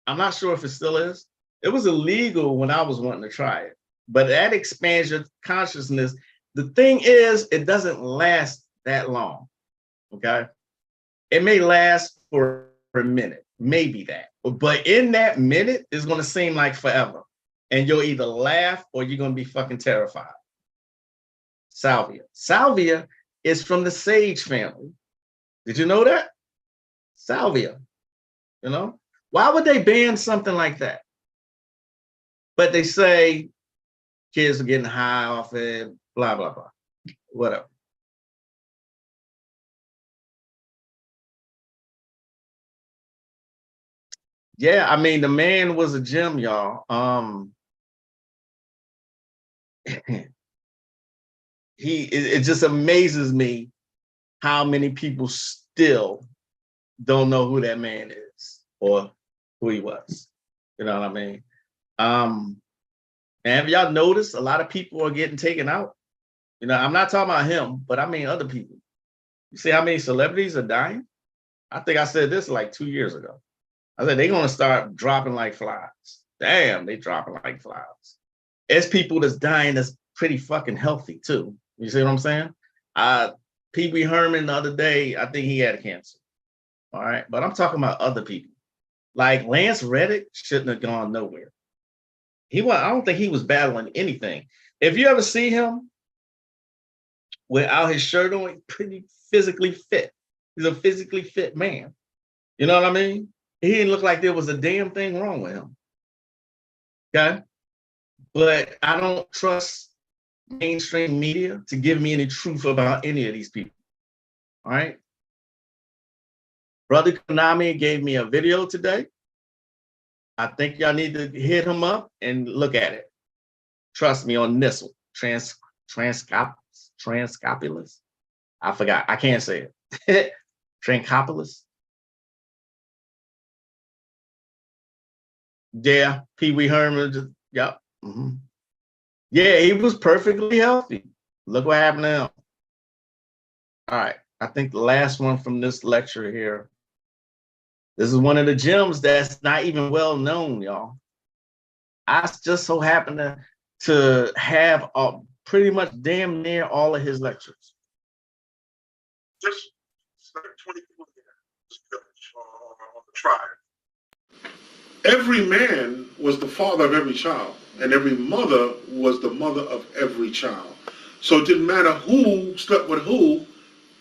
I'm not sure if it still is. It was illegal when I was wanting to try it. But that expands your consciousness. The thing is, it doesn't last that long, okay? It may last for a minute, maybe that. But in that minute, it's going to seem like forever. And you'll either laugh or you're going to be fucking terrified. Salvia. Salvia is from the sage family. Did you know that? Salvia, you know? Why would they ban something like that? But they say kids are getting high off it, blah, blah, blah, whatever. Yeah, I mean, the man was a gem, y'all. It just amazes me how many people still don't know who that man is or who he was. You know what I mean? And have y'all noticed a lot of people are getting taken out? You know, I'm not talking about him, but I mean other people. You see how many celebrities are dying? I think I said this like 2 years ago. I said, they're going to start dropping like flies. Damn, they dropping like flies. It's people that's dying that's pretty fucking healthy too. You see what I'm saying? Pee Wee Herman the other day, I think he had cancer. All right. But I'm talking about other people. Like Lance Reddick shouldn't have gone nowhere. I don't think he was battling anything. If you ever see him without his shirt on, pretty physically fit. He's a physically fit man. You know what I mean? He didn't look like there was a damn thing wrong with him. Okay? But I don't trust mainstream media to give me any truth about any of these people. All right? Brother Konami gave me a video today. I think y'all need to hit him up and look at it. Trust me on this one. Transcopulus. I forgot. I can't say it. Transcopulus. Yeah, Pee Wee Herman. Yep. Mm-hmm. Yeah, he was perfectly healthy. Look what happened to him. All right. I think the last one from this lecture here. This is one of the gems that's not even well known, y'all. I just so happen to have pretty much damn near all of his lectures. Just like 20 people in this village on the tribe. Every man was the father of every child, and every mother was the mother of every child. So it didn't matter who slept with who,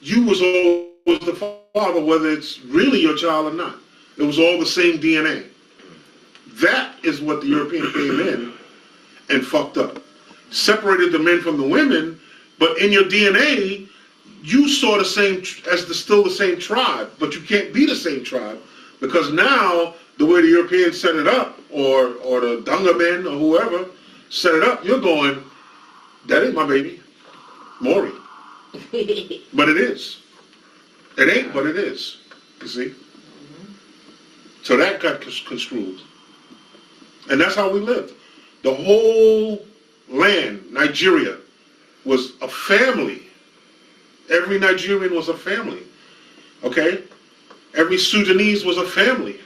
you was always the father, whether it's really your child or not. It was all the same DNA. That is what the European came in and fucked up. Separated the men from the women, but in your DNA, you saw the same still the same tribe, but you can't be the same tribe because now the way the Europeans set it up, or the Dunga men or whoever set it up, you're going, that ain't my baby, Maury. But it is. It ain't, but it is. You see? So that got construed. And that's how we lived. The whole land, Nigeria, was a family. Every Nigerian was a family. Okay? Every Sudanese was a family.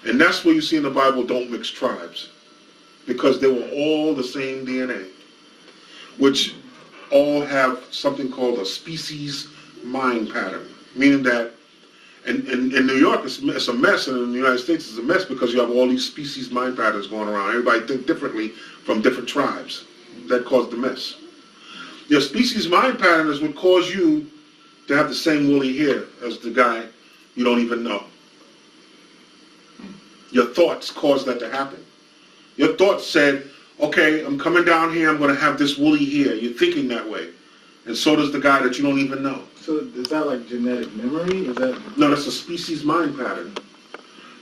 And that's where you see in the Bible, don't mix tribes. Because they were all the same DNA. Which all have something called a species mind pattern. Meaning that in New York, it's a mess, and in the United States, it's a mess because you have all these species mind patterns going around. Everybody think differently from different tribes. That caused the mess. Your species mind pattern is what caused you to have the same woolly hair as the guy you don't even know. Your thoughts caused that to happen. Your thoughts said, okay, I'm coming down here, I'm going to have this woolly hair. You're thinking that way. And so does the guy that you don't even know. So is that like genetic memory? Is that? No, that's a species mind pattern.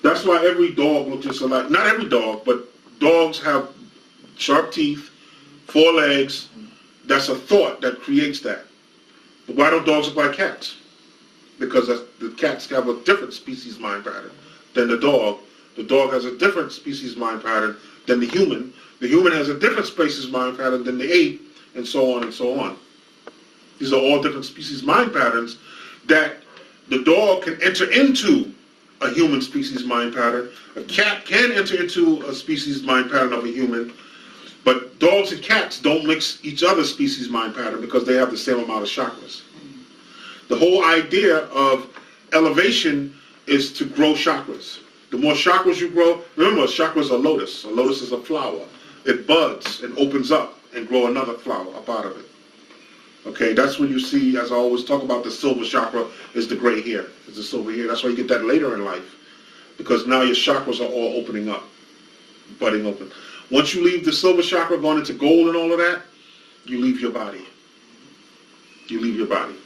That's why every dog looks just alike. Not every dog, but dogs have sharp teeth, 4 legs. That's a thought that creates that. But why don't dogs look like cats? Because the cats have a different species mind pattern than the dog. The dog has a different species mind pattern than the human. The human has a different species mind pattern than the ape, and so on and so on. These are all different species mind patterns that the dog can enter into a human species mind pattern. A cat can enter into a species mind pattern of a human, but dogs and cats don't mix each other's species mind pattern because they have the same amount of chakras. The whole idea of elevation is to grow chakras. The more chakras you grow, remember, a chakra is a lotus. A lotus is a flower. It buds and opens up and grow another flower up out of it. Okay, that's when you see, as I always talk about, the silver chakra is the gray hair. It's the silver hair. That's why you get that later in life. Because now your chakras are all opening up, budding open. Once you leave the silver chakra going into gold and all of that, you leave your body. You leave your body.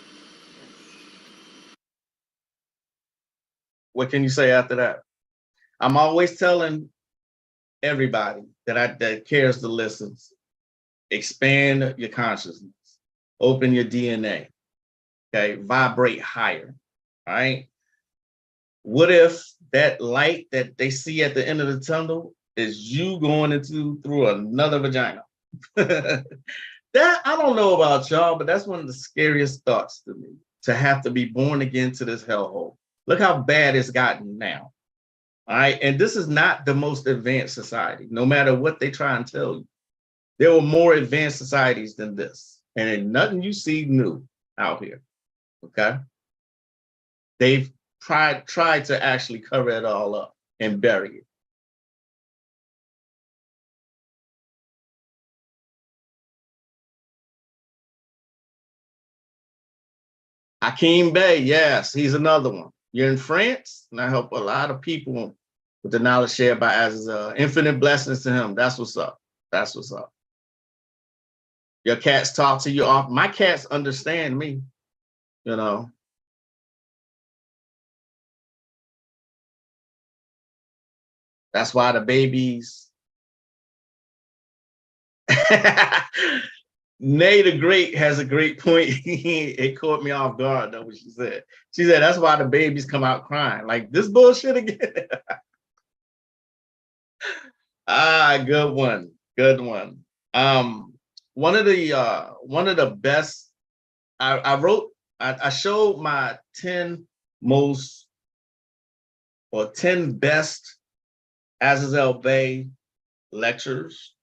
What can you say after that? I'm always telling everybody that cares to listen, expand your consciousness. Open your DNA, okay? Vibrate higher, all right? What if that light that they see at the end of the tunnel is you going through another vagina? That, I don't know about y'all, but that's one of the scariest thoughts to me. to have to be born again to this hellhole. Look how bad it's gotten now. All right. And this is not the most advanced society, no matter what they try and tell you. There were more advanced societies than this. And ain't nothing you see new out here. Okay. They've tried to actually cover it all up and bury it. Hakeem Bey, yes, he's another one. You're in France, and I help a lot of people with the knowledge shared by Azazel. Infinite blessings to him. That's what's up. That's what's up. Your cats talk to you off. My cats understand me, you know. That's why the babies. Nay the Great has a great point. It caught me off guard, though, what she said. She said, that's why the babies come out crying. Like, this bullshit again. Good one. Good one. One of the best, I showed my 10 best Azazel Bey lectures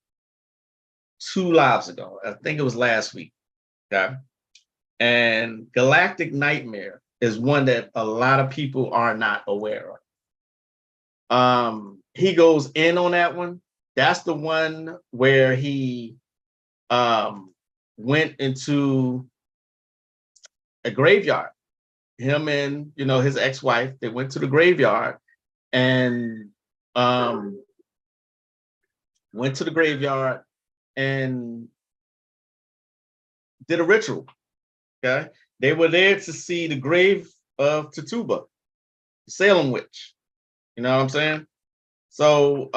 2 lives ago. I think it was last week. Okay. And Galactic Nightmare is one that a lot of people are not aware of. He goes in on that one. That's the one where he went into a graveyard. Him and his ex-wife, they went to the graveyard and and did a ritual. Okay, they were there to see the grave of Tituba, the Salem witch. You know what I'm saying? So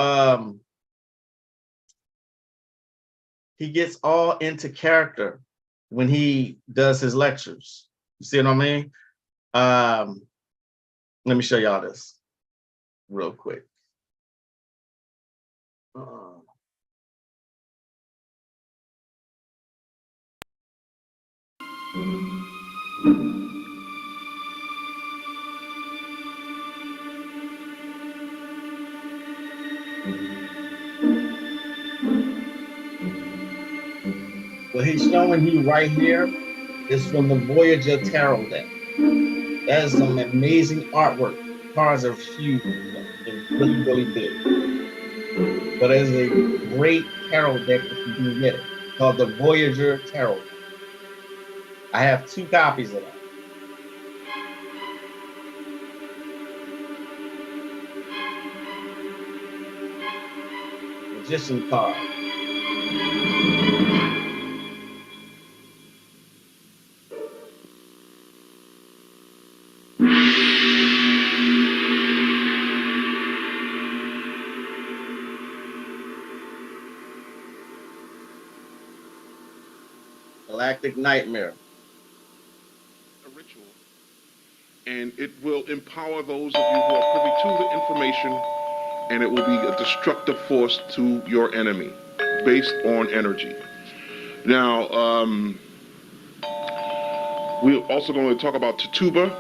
he gets all into character when he does his lectures. You see what I mean? Let me show y'all this real quick. What he's showing you right here is from the Voyager Tarot deck. That is some amazing artwork. Cards are huge and really, really big. But it's a great tarot deck if you can get it, called the Voyager Tarot deck. I have 2 copies of that. Magician card. Galactic Nightmare. A ritual, and it will empower those of you who are privy to the information, and it will be a destructive force to your enemy based on energy. Now, we're also going to talk about Tituba,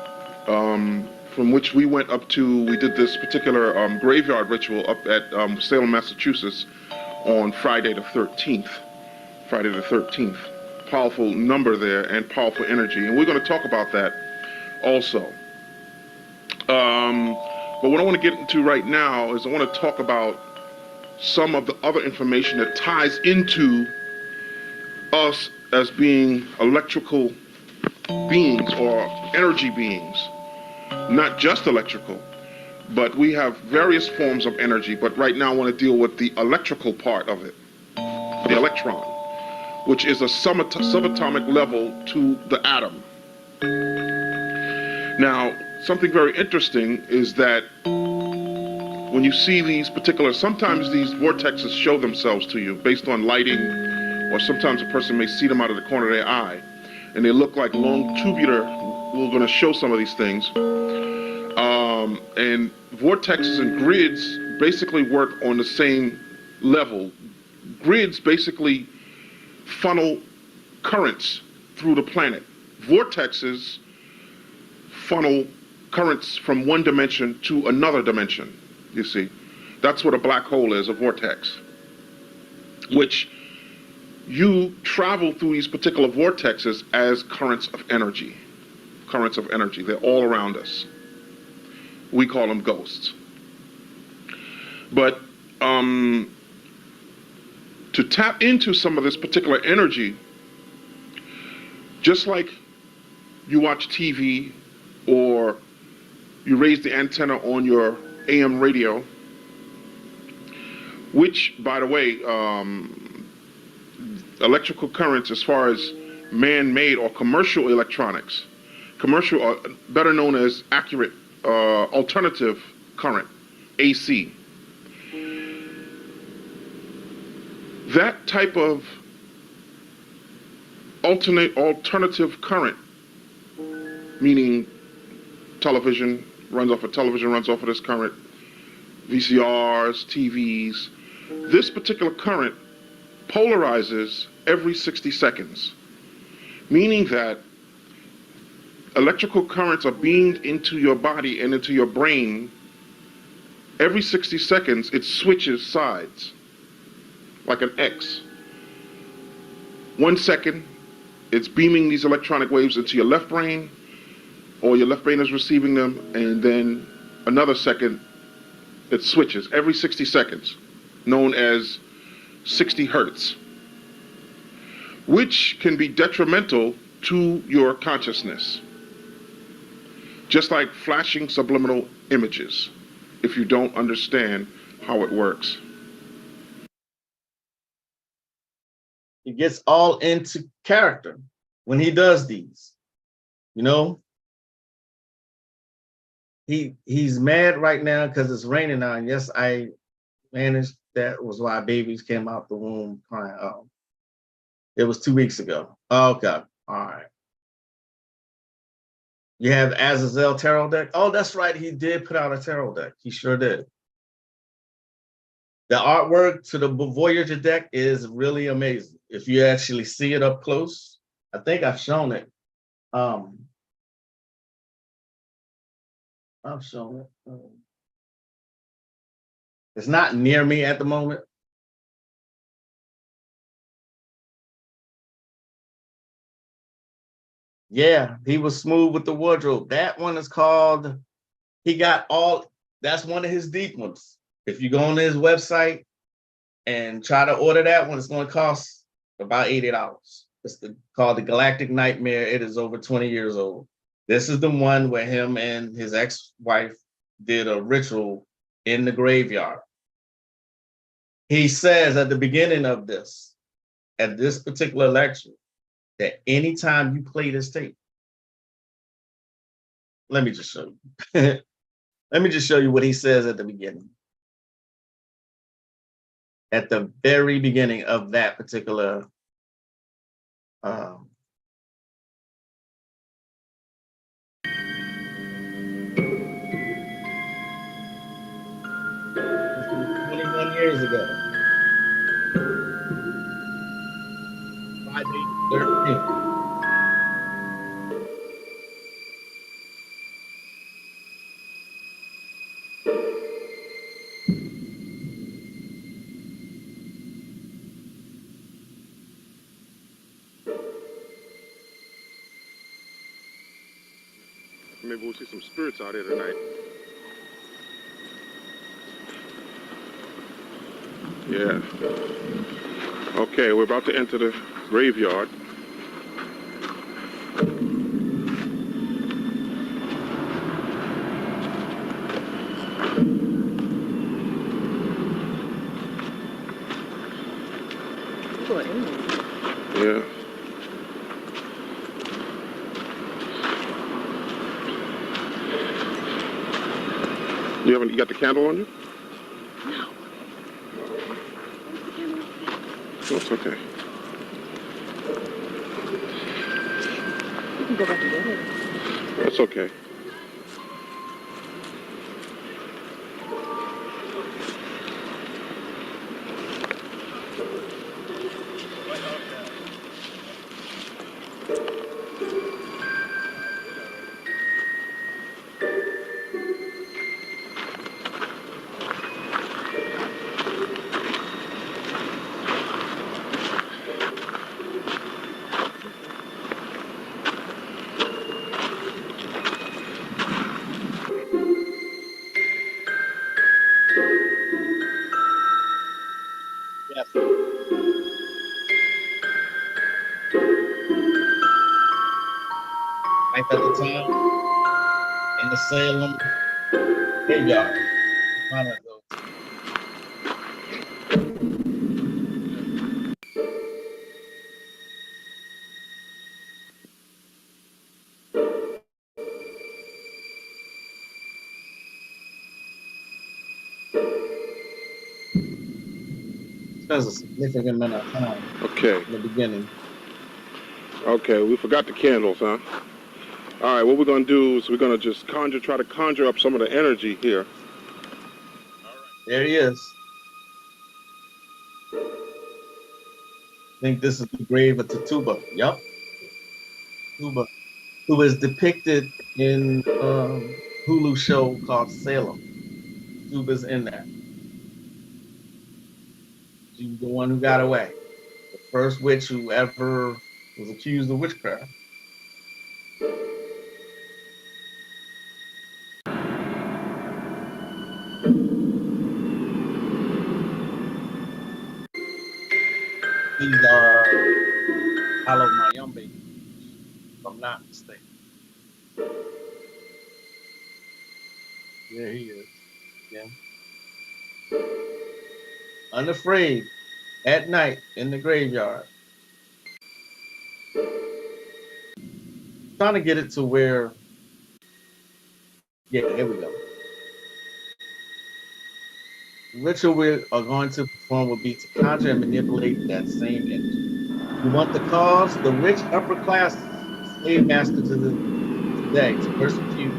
from which we went up to, we did this particular graveyard ritual up at Salem, Massachusetts on Friday the 13th. Friday the 13th. Powerful number there and powerful energy. And we're going to talk about that also. But what I want to get into right now is I want to talk about some of the other information that ties into us as being electrical beings or energy beings. Not just electrical, but we have various forms of energy. But right now I want to deal with the electrical part of it, the electron, which is a subatomic level to the atom. Now, something very interesting is that when you see these particular, sometimes these vortexes show themselves to you based on lighting, or sometimes a person may see them out of the corner of their eye, and they look like long tubular. We're going to show some of these things. And vortexes and grids basically work on the same level. Grids basically funnel currents through the planet. Vortexes funnel currents from one dimension to another dimension, you see. That's what a black hole is, a vortex, which you travel through these particular vortexes as currents of energy. Currents of energy, they're all around us. We call them ghosts. But to tap into some of this particular energy, just like you watch TV or you raise the antenna on your AM radio, which, by the way, electrical currents, as far as man-made or commercial electronics, commercial, better known as accurate alternative current, AC. That type of alternative current, meaning television runs off of this current, VCRs, TVs. This particular current polarizes every 60 seconds, meaning that electrical currents are beamed into your body and into your brain. Every 60 seconds, it switches sides, like an X. 1 second, it's beaming these electronic waves into your left brain, or your left brain is receiving them, and then another second, it switches every 60 seconds, known as 60 hertz, which can be detrimental to your consciousness. Just like flashing subliminal images, if you don't understand how it works. He gets all into character when he does these, you know. He's mad right now because it's raining now. And yes, I managed. That was why babies came out the womb crying. Oh, it was 2 weeks ago. Okay, all right. You have Azazel tarot deck. Oh, that's right. He did put out a tarot deck. He sure did. The artwork to the Voyager deck is really amazing. If you actually see it up close, I think I've shown it. I've shown it. It's not near me at the moment. Yeah, he was smooth with the wardrobe. That one is called, he got all, that's one of his deep ones. If you go on his website and try to order that one, it's going to cost about $80. It's called the Galactic Nightmare. It is over 20 years old. This is the one where him and his ex-wife did a ritual in the graveyard. He says at the beginning of this, at this particular lecture, that anytime you play this tape, let me just show you. Let me just show you what he says at the beginning. At the very beginning of that particular years ago. Friday 13th. Maybe we'll see some spirits out here tonight. Yeah. Okay, we're about to enter the graveyard. Yeah. You got the candle on you? No. Oh, it's okay. You can go back and get it. That's okay. the Salem graveyard. Find out those. Spends a significant amount of time Okay. in the beginning. Okay, we forgot the candles, huh? All right, what we're going to do is we're going to just try to conjure up some of the energy here. There he is. I think this is the grave of Tatuba. Yup. Tatuba, who is depicted in Hulu show called Salem. Tatuba's in that. She was the one who got away. The first witch who ever was accused of witchcraft. These are Alo Mayombe, if I'm not mistaken. There he is. Yeah. Unafraid at night in the graveyard. Trying to get it to where, yeah, here we go. The ritual we are going to perform will be to conjure and manipulate that same energy. You want the cause, the rich upper class slave master today to persecute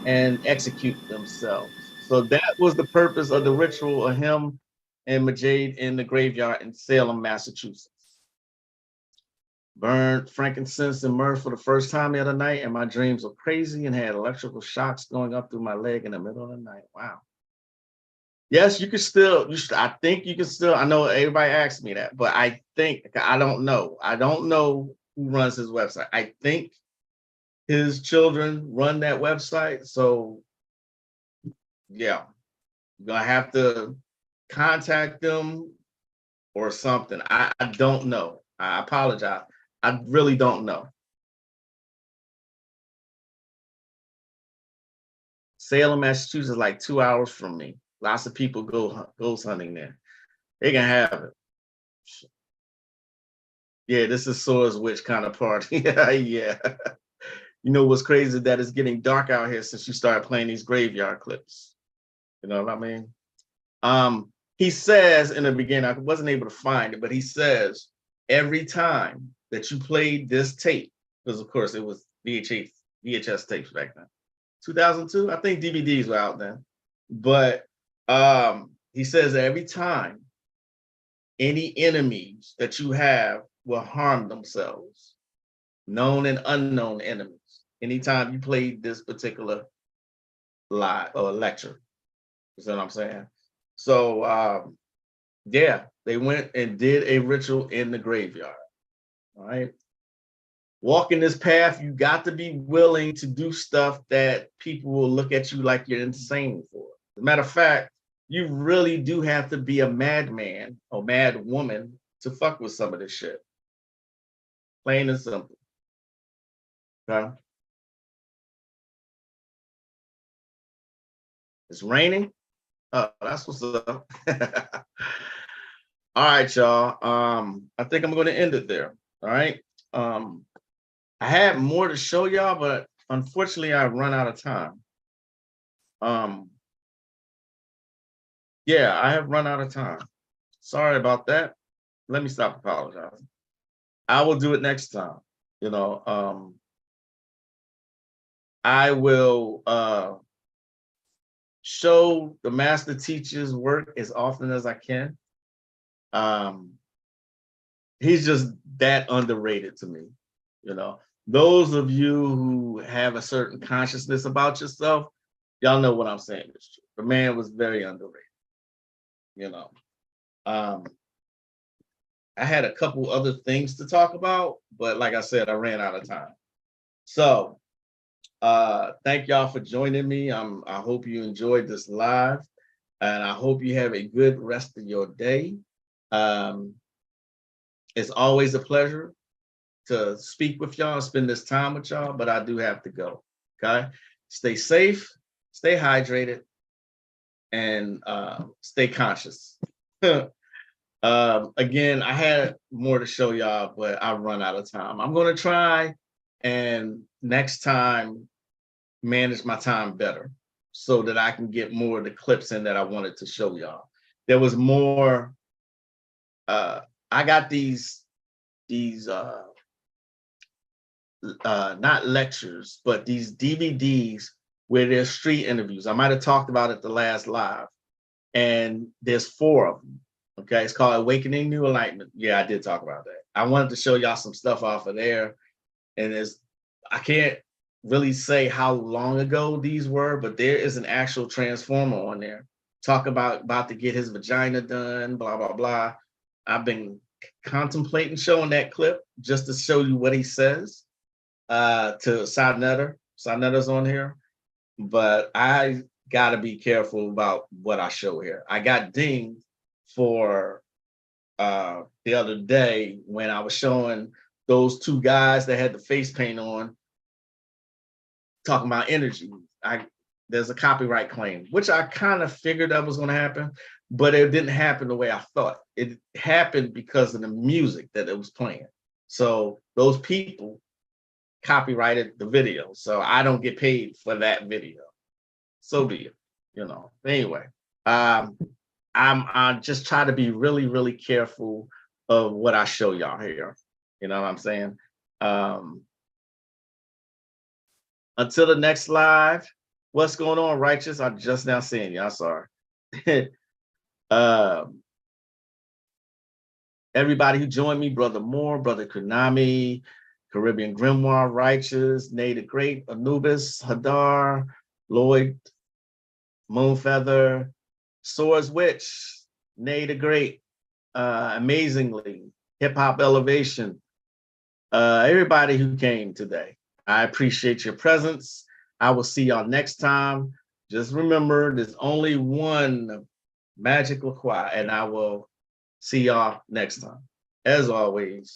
and execute themselves. So that was the purpose of the ritual of him and Majade in the graveyard in Salem, Massachusetts. Burned frankincense and myrrh for the first time the other night, and my dreams were crazy and had electrical shocks going up through my leg in the middle of the night. Wow. Yes, you can still, I think you can still, I know everybody asks me that, but I think, I don't know. I don't know who runs his website. I think his children run that website. So yeah, you're gonna have to contact them or something. I don't know. I apologize. I really don't know. Salem, Massachusetts is like 2 hours from me. Lots of people go ghost hunting there. They can have it. Yeah, this is Sora's witch kind of party. Yeah. You know what's crazy is that it's getting dark out here since you started playing these graveyard clips. You know what I mean? He says in the beginning, I wasn't able to find it, but he says every time that you played this tape, because of course it was VHS tapes back then. 2002, I think DVDs were out then. But he says that every time any enemies that you have will harm themselves, known and unknown enemies, anytime you played this particular live or lecture. You know what I'm saying? So yeah, they went and did a ritual in the graveyard. All right. Walking this path, you got to be willing to do stuff that people will look at you like you're insane for. As a matter of fact, you really do have to be a madman or mad woman to fuck with some of this shit. Plain and simple. Okay? It's raining. Oh, that's what's up. All right, y'all. I think I'm going to end it there. All right. I had more to show y'all, but unfortunately, I've run out of time. Yeah, I have run out of time. Sorry about that. Let me stop apologizing. I will do it next time. You know, I will show the master teacher's work as often as I can. He's just that underrated to me. You know, those of you who have a certain consciousness about yourself, y'all know what I'm saying is true. The man was very underrated. You know, I had a couple other things to talk about, but like I said, I ran out of time. So thank y'all for joining me. I hope you enjoyed this live, and I hope you have a good rest of your day. It's always a pleasure to speak with y'all, spend this time with y'all, but I do have to go. Okay. stay safe, stay hydrated, and stay conscious. Again, I had more to show y'all, but I've run out of time. I'm going to try and next time manage my time better so that I can get more of the clips in that I wanted to show y'all. There was more. I got these not lectures, but these DVDs where there's street interviews. I might have talked about it the last live, and there's 4 of them. Okay, it's called Awakening New Enlightenment. Yeah, I did talk about that. I wanted to show y'all some stuff off of there, and I can't really say how long ago these were, but there is an actual transformer on there. Talk about to get his vagina done, blah blah blah. I've been contemplating showing that clip just to show you what he says to Sa Netta's on here, but I gotta be careful about what I show here. I got dinged for the other day when I was showing those 2 guys that had the face paint on talking about energy. There's a copyright claim, which I kind of figured that was going to happen, but it didn't happen the way I thought. It happened because of the music that it was playing. So those people copyrighted the video, so I don't get paid for that video. So be it, you know. Anyway, I just try to be really, really careful of what I show y'all here. You know what I'm saying? Until the next live, what's going on, Righteous? I'm just now seeing you. I'm sorry. Everybody who joined me, Brother Moore, Brother Kunami, Caribbean Grimoire, Righteous, Nay the Great, Anubis, Hadar, Lloyd, Moonfeather, Swords Witch, Nay the Great, Amazingly, Hip Hop Elevation, everybody who came today. I appreciate your presence. I will see y'all next time. Just remember, there's only one Magic LaCroix, and I will see y'all next time. As always,